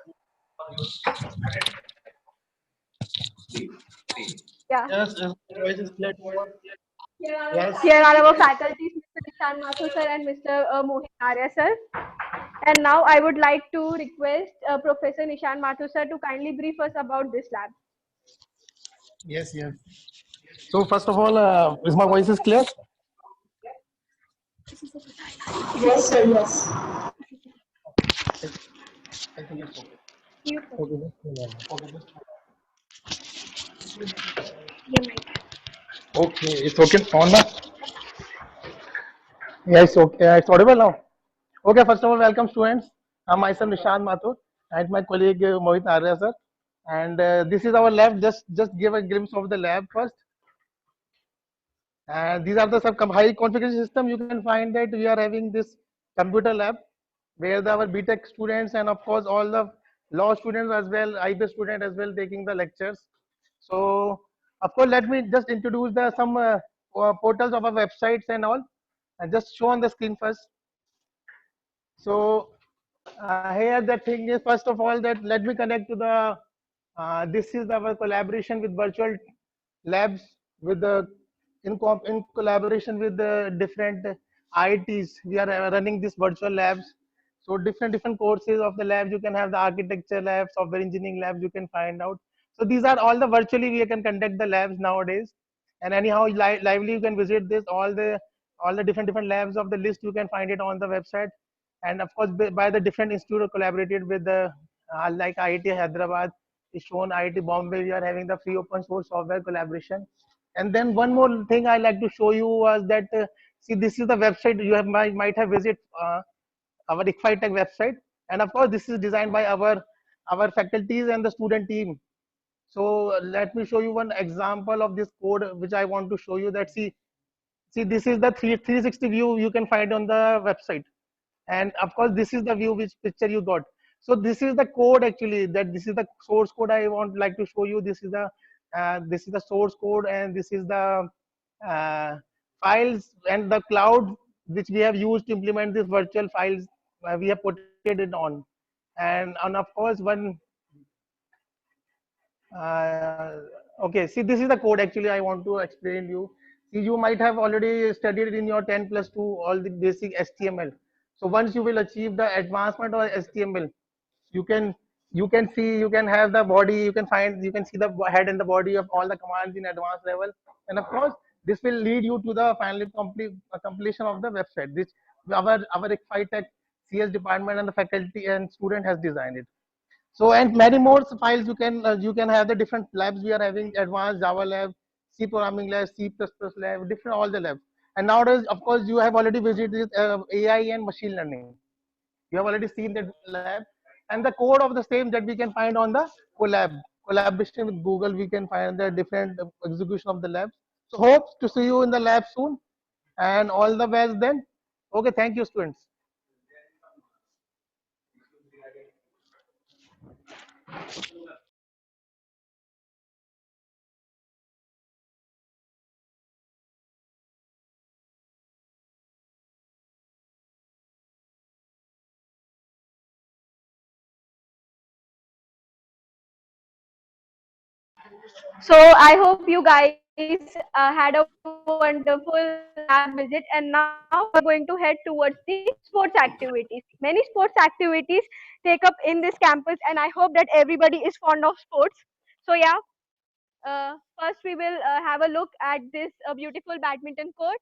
Yeah. Yes, yes, voice is clear. Yes. Here are our faculties, Mr. Nishan Mathur sir and Mr. Mohit Arya sir. And now I would like to request Professor Nishan Mathur sir to kindly brief us about this lab. Yes, yes. So first of all, is my voice is clear? Yes, sir, yes. I think it's okay. You Okay, okay, it's okay. On now. Yes, okay. It's audible now. Okay, first of all, welcome students. I'm myself Nishant Mathur and my colleague Mohit Arya sir. And this is our lab. Just give a glimpse of the lab first. And these are the some high configuration system. You can find that we are having this computer lab where our BTech students and of course all the law students as well, IB student as well taking the lectures. So of course, let me just introduce the some portals of our websites and all, and just show on the screen first. So here the thing is, first of all, that let me connect to the this is our collaboration with virtual labs with the in collaboration with the different IITs. We are running these virtual labs. So different courses of the labs, you can have the architecture labs, software engineering labs, you can find out. So these are all the virtually we can conduct the labs nowadays. And anyhow, lively you can visit this all the different labs of the list, you can find it on the website. And of course, by the different institute collaborated with the like IIT Hyderabad is shown, IIT Bombay, we are having the free open source software collaboration. And then one more thing I like to show you was that see, this is the website you have might have visit our ICFI Tech website, and of course this is designed by our faculties and the student team. So let me show you one example of this code which I want to show you. That see, this is the 360 view you can find on the website, and of course this is the view which picture you got. So this is the code actually, that this is the source code I want like to show you. This is the source code, and this is the uh, files and the cloud which we have used to implement these virtual files. We have put it on, and of course one uh, okay, see, this is the code actually I want to explain you. See, you might have already studied in your 10+2 all the basic HTML. So once you will achieve the advancement of HTML, you can You can see, you can have the body, you can find, you can see the head and the body of all the commands in advanced level. And of course, this will lead you to the finally completion of the website, which our Tech CS department and the faculty and student has designed it. So and many more files you can have the different labs. We are having advanced Java lab, C programming lab, C++ lab, different all the labs. And nowadays, of course, you have already visited AI and machine learning. You have already seen that lab, and the code of the same that we can find on the collaboration with Google. We can find the different execution of the labs. So hope to see you in the lab soon, and all the best then. Okay, thank you, students. So I hope you guys had a wonderful lab visit, and now we are going to head towards the sports activities. Many sports activities take up in this campus, and I hope that everybody is fond of sports. So yeah, first we will have a look at this beautiful badminton court,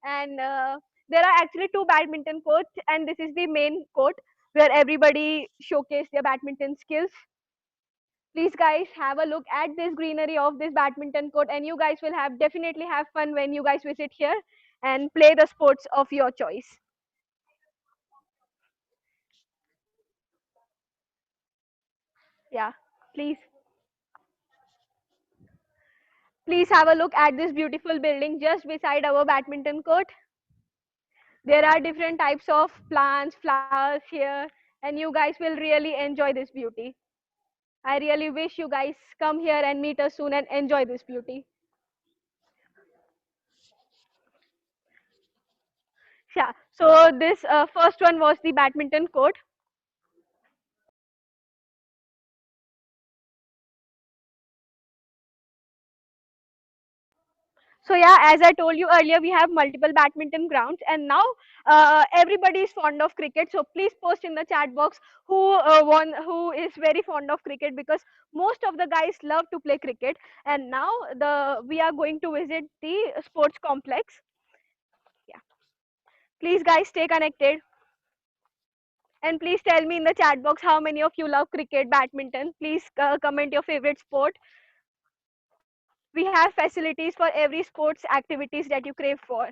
and there are actually two badminton courts, and this is the main court where everybody showcase their badminton skills. Please guys have a look at this greenery of this badminton court, and you guys will have definitely have fun when you guys visit here and play the sports of your choice. Yeah, please please have a look at this beautiful building just beside our badminton court. There are different types of plants, flowers here, and you guys will really enjoy this beauty. I really wish you guys come here and meet us soon and enjoy this beauty. Yeah, so this first one was the badminton court. So yeah, as I told you earlier, we have multiple badminton grounds, and now everybody is fond of cricket. So please post in the chat box who is very fond of cricket, because most of the guys love to play cricket. And now the we are going to visit the sports complex. Yeah, please guys stay connected, and please tell me in the chat box how many of you love cricket, badminton. Please comment your favorite sport. We have facilities for every sports activities that you crave for.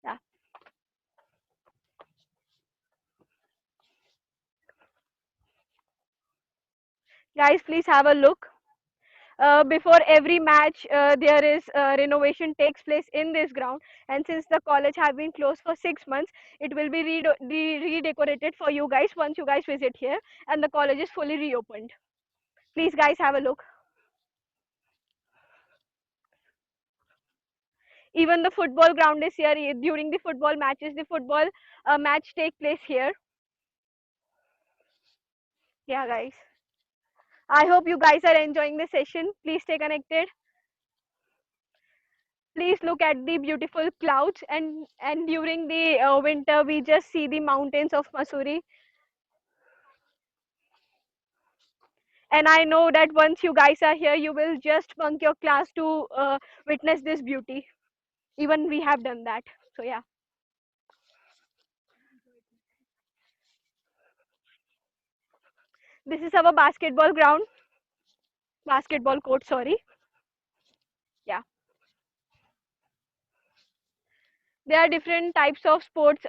Yeah. Guys, please have a look. Before every match, there is renovation takes place in this ground, and since the college have been closed for 6 months, it will be redecorated for you guys once you guys visit here and the college is fully reopened. Please guys have a look. Even the football ground is here. During the football matches, the football match take place here. Yeah guys, I hope you guys are enjoying the session. Please stay connected. Please look at the beautiful clouds, and during the winter we just see the mountains of Mussoorie. And I know that once you guys are here, you will just bunk your class to witness this beauty. Even we have done that. So yeah, this is our basketball ground, basketball court, sorry. Yeah, there are different types of sports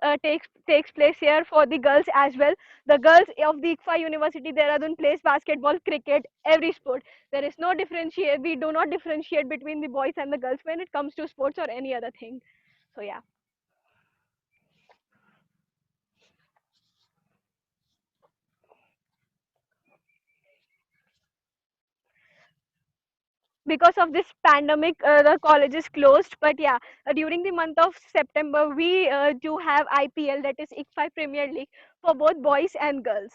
takes place here for the girls as well. The girls of the ICFA University Dehradun plays basketball, cricket, every sport. There is no differentiate. We do not differentiate between the boys and the girls when it comes to sports or any other thing. So yeah, because of this pandemic, the college is closed. But yeah, during the month of September, we do have IPL, that is ICFA Premier League, for both boys and girls.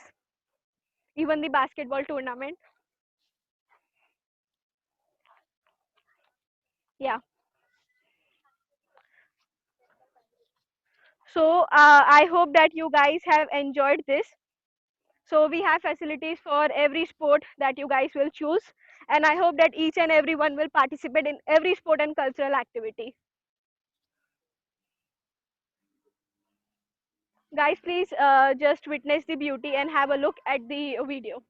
Even the basketball tournament. Yeah. So I hope that you guys have enjoyed this. So we have facilities for every sport that you guys will choose. And I hope that each and everyone will participate in every sport and cultural activity. Guys, please just witness the beauty and have a look at the video.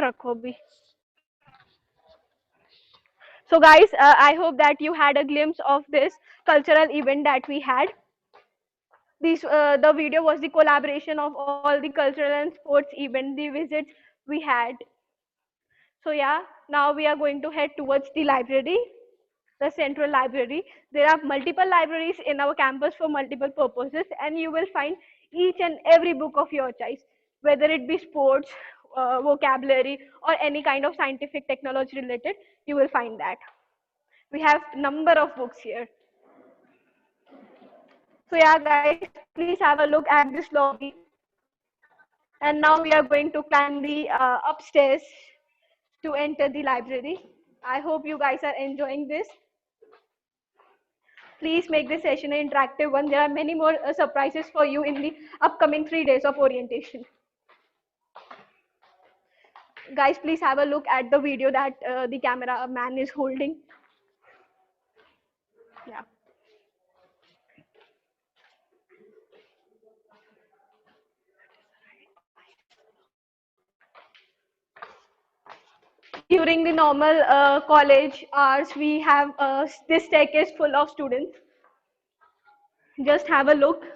रखो भी. So guys, I hope that you had a glimpse of this cultural event that we had. The video was the collaboration of all the cultural and sports event, the visits we had. So yeah, now we are going to head towards the library, the central library. There are multiple libraries in our campus for multiple purposes, and you will find each and every book of your choice, whether it be sports, vocabulary, or any kind of scientific technology related, you will find that. We have number of books here. So yeah, guys, please have a look at this lobby. And now we are going to climb the upstairs to enter the library. I hope you guys are enjoying this. Please make this session an interactive one. There are many more surprises for you in the upcoming 3 days of orientation. Guys, please have a look at the video that the camera man is holding. Yeah. During the normal college hours, we have this staircase full of students. Just have a look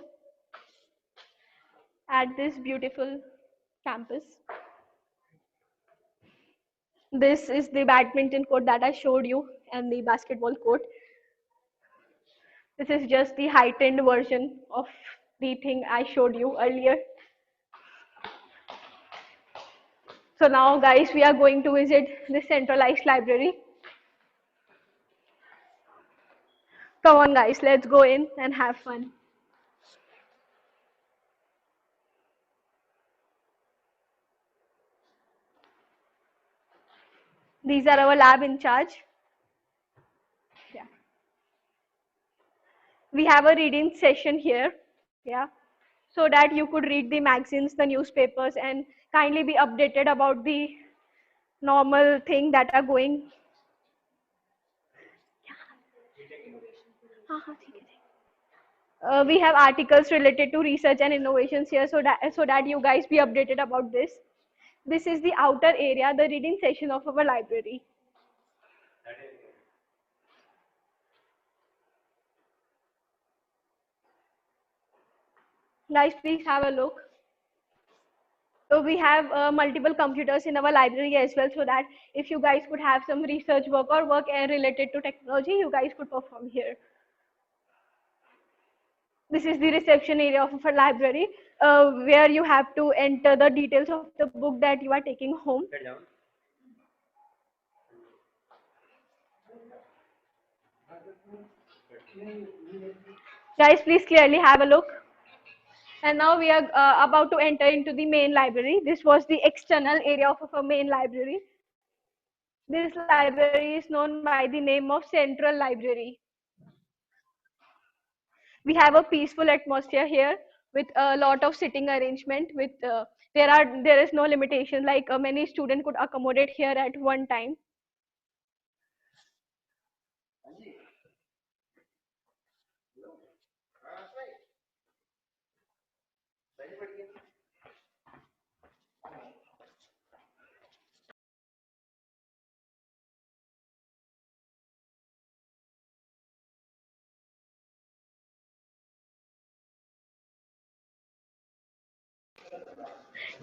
at this beautiful campus. This is the badminton court that I showed you and the basketball court. This is just the heightened version of the thing I showed you earlier. So now guys, we are going to visit the centralized library. Come on guys, let's go in and have fun. These are our lab in charge. Yeah. We have a reading session here. Yeah. So that you could read the magazines, the newspapers, and kindly be updated about the normal thing that are going. We have articles related to research and innovations here, so that you guys be updated about this. This is the outer area, the reading session of our library. Guys, please have a look. So we have multiple computers in our library as well, so that if you guys could have some research work or work related to technology, you guys could perform here. This is the reception area of our library, where you have to enter the details of the book that you are taking home. Guys, please clearly have a look. And now we are about to enter into the main library. This was the external area of our main library. This library is known by the name of Central Library. We have a peaceful atmosphere here with a lot of sitting arrangement. With there is no limitation, like many students could accommodate here at one time.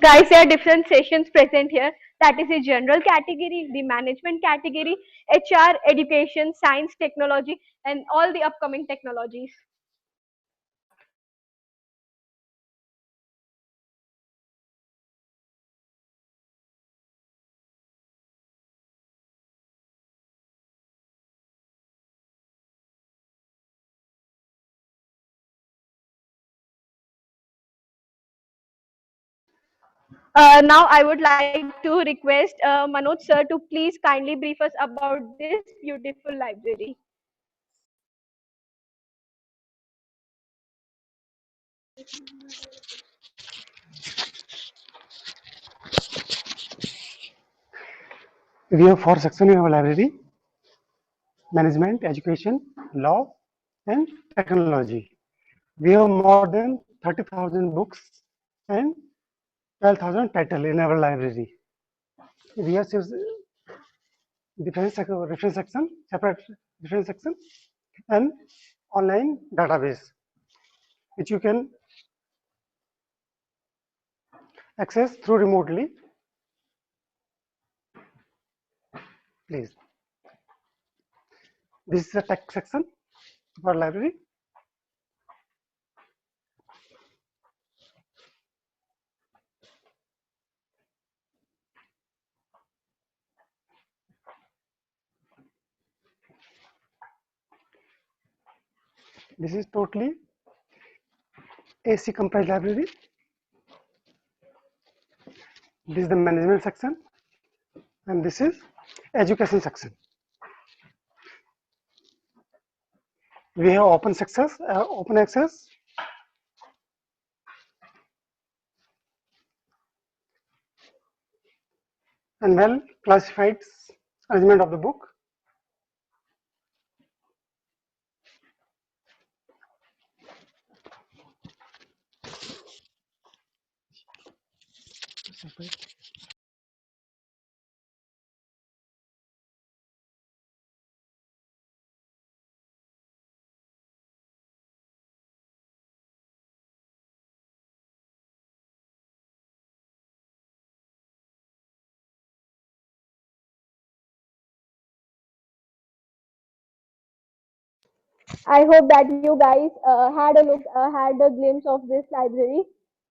Guys, there are different sessions present here. That is the general category, the management category, HR, education, science, technology, and all the upcoming technologies. Now I would like to request Manoj sir to please kindly brief us about this beautiful library. We have four sections in our library: management, education, law, and technology. We have more than 30,000 books and 12,000 titles in our library. We have different section, separate different section, and online database, which you can access through remotely. Please, this is the tech section of our library. This is totally AC comprised library. This is the management section, and this is education section. We have open access, and well classified arrangement of the book. I hope that you guys had a glimpse of this library,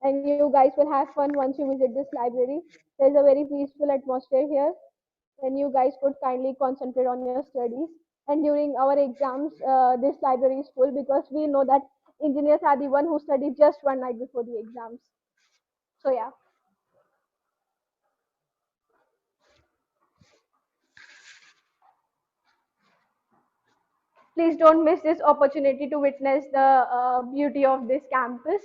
and you guys will have fun once you visit this library. There's a very peaceful atmosphere here, and you guys could kindly concentrate on your studies. And during our exams, this library is full because we know that engineers are the one who study just one night before the exams. So yeah. Please don't miss this opportunity to witness the beauty of this campus.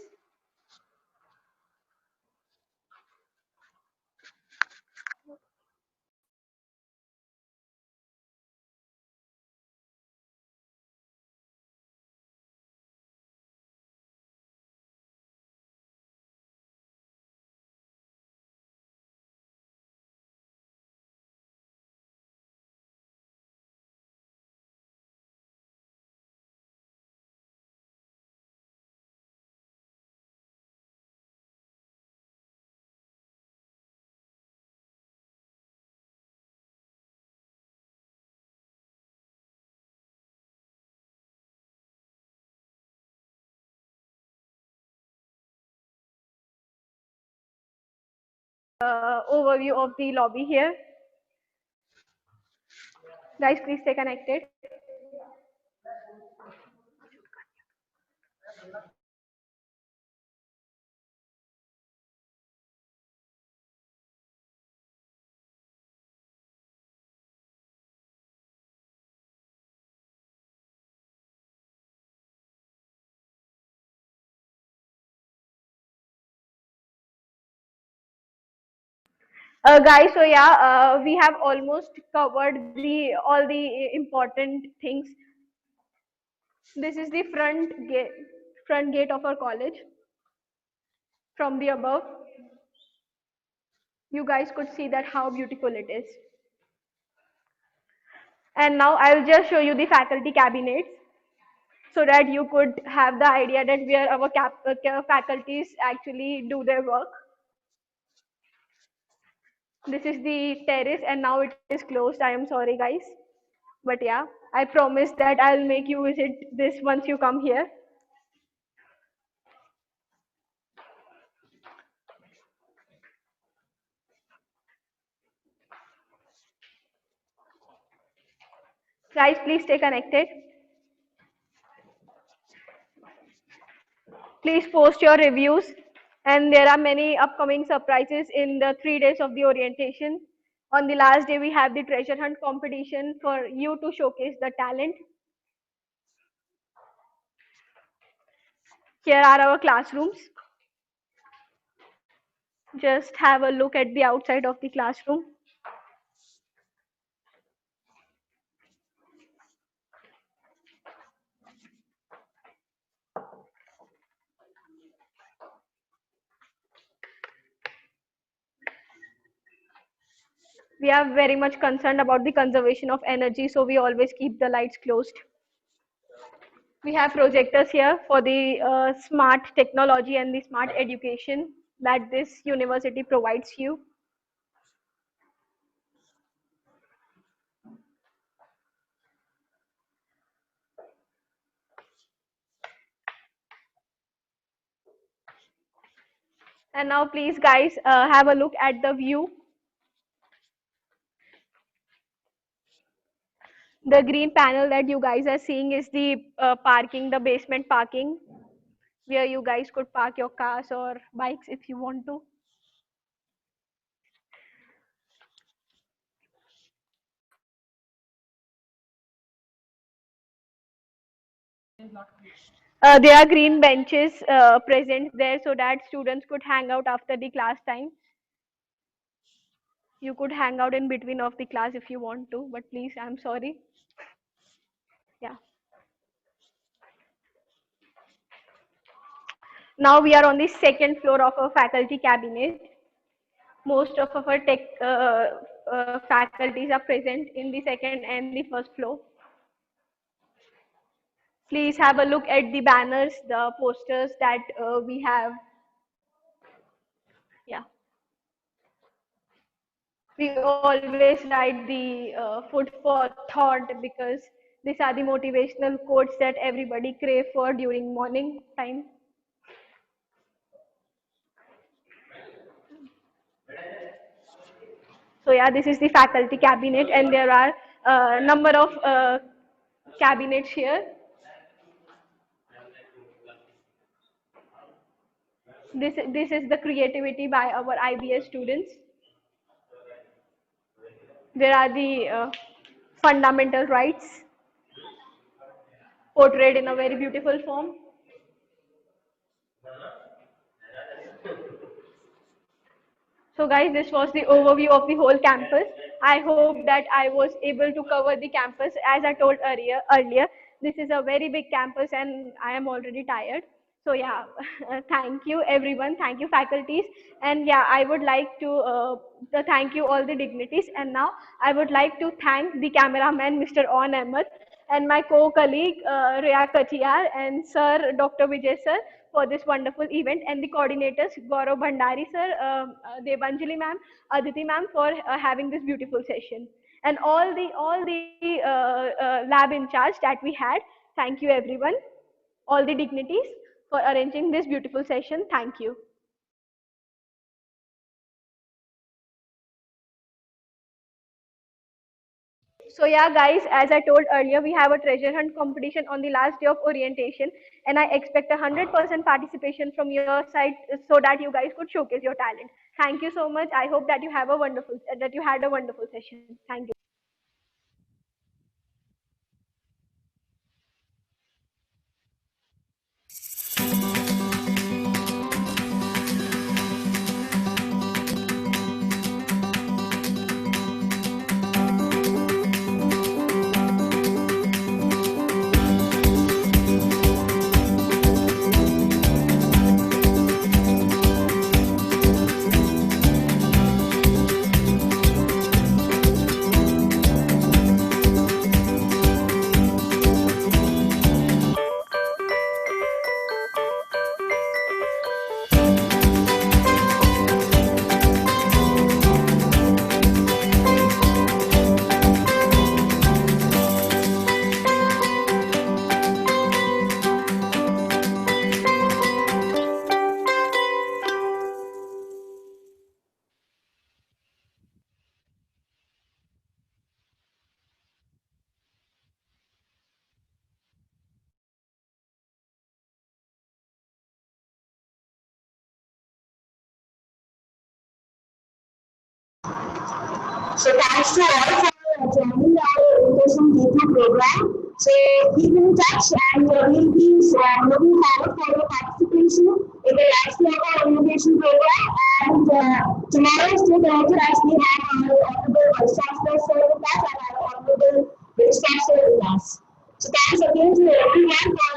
Overview of the lobby here. Guys, please stay connected. Guys, so yeah, we have almost covered the all the important things. This is the front gate of our college from the above. You guys could see that how beautiful it is. And now I will just show you the faculty cabinets so that you could have the idea that where our faculties actually do their work. This is the terrace and now it is closed. I am sorry guys. But yeah, I promise that I'll make you visit this once you come here. Guys, please stay connected. Please post your reviews. And there are many upcoming surprises in the 3 days of the orientation. On the last day, we have the treasure hunt competition for you to showcase the talent. Here are our classrooms. Just have a look at the outside of the classroom. We are very much concerned about the conservation of energy, so we always keep the lights closed. We have projectors here for the smart technology and the smart education that this university provides you. And now please guys have a look at the view. The green panel that you guys are seeing is the parking, the basement parking, where you guys could park your cars or bikes if you want to. There are green benches present there so that students could hang out after the class time. You could hang out in between of the class if you want to, but please, I'm sorry. Yeah. Now we are on the second floor of our faculty cabinet. Most of our tech faculties are present in the second and the first floor. Please have a look at the banners, the posters that we have. Yeah. We always write the food for thought because these are the motivational quotes that everybody crave for during morning time. So yeah, this is the faculty cabinet and there are a number of cabinets here. This is the creativity by our IBS students. There are the fundamental rights portrayed in a very beautiful form. So guys, this was the overview of the whole campus. I hope that I was able to cover the campus. As I told earlier, this is a very big campus and I am already tired. So yeah, thank you everyone. Thank you faculties. And yeah, I would like to thank you all the dignities. And now I would like to thank the cameraman, Mr. On Ahmed, and my co-colleague, Rhea Kachiyar and Sir Dr. Vijay sir for this wonderful event and the coordinators Gaurav Bhandari sir, Debanjali ma'am, Aditi ma'am for having this beautiful session and all the lab in charge that we had. Thank you everyone, all the dignities for arranging this beautiful session. Thank you. So yeah, guys, as I told earlier, we have a treasure hunt competition on the last day of orientation, and I expect 100% participation from your side so that you guys could showcase your talent. Thank you so much. I hope that you have a wonderful that you had a wonderful session. Thank you. So thanks to all for joining our orientation D2 program. So keep in touch and we'll be looking forward for your participation in the last year of our orientation program. And tomorrow, stay connected as we have our honorable Vice Chancellor sir with us and our honorable Registrar sir with us. So thanks again to everyone for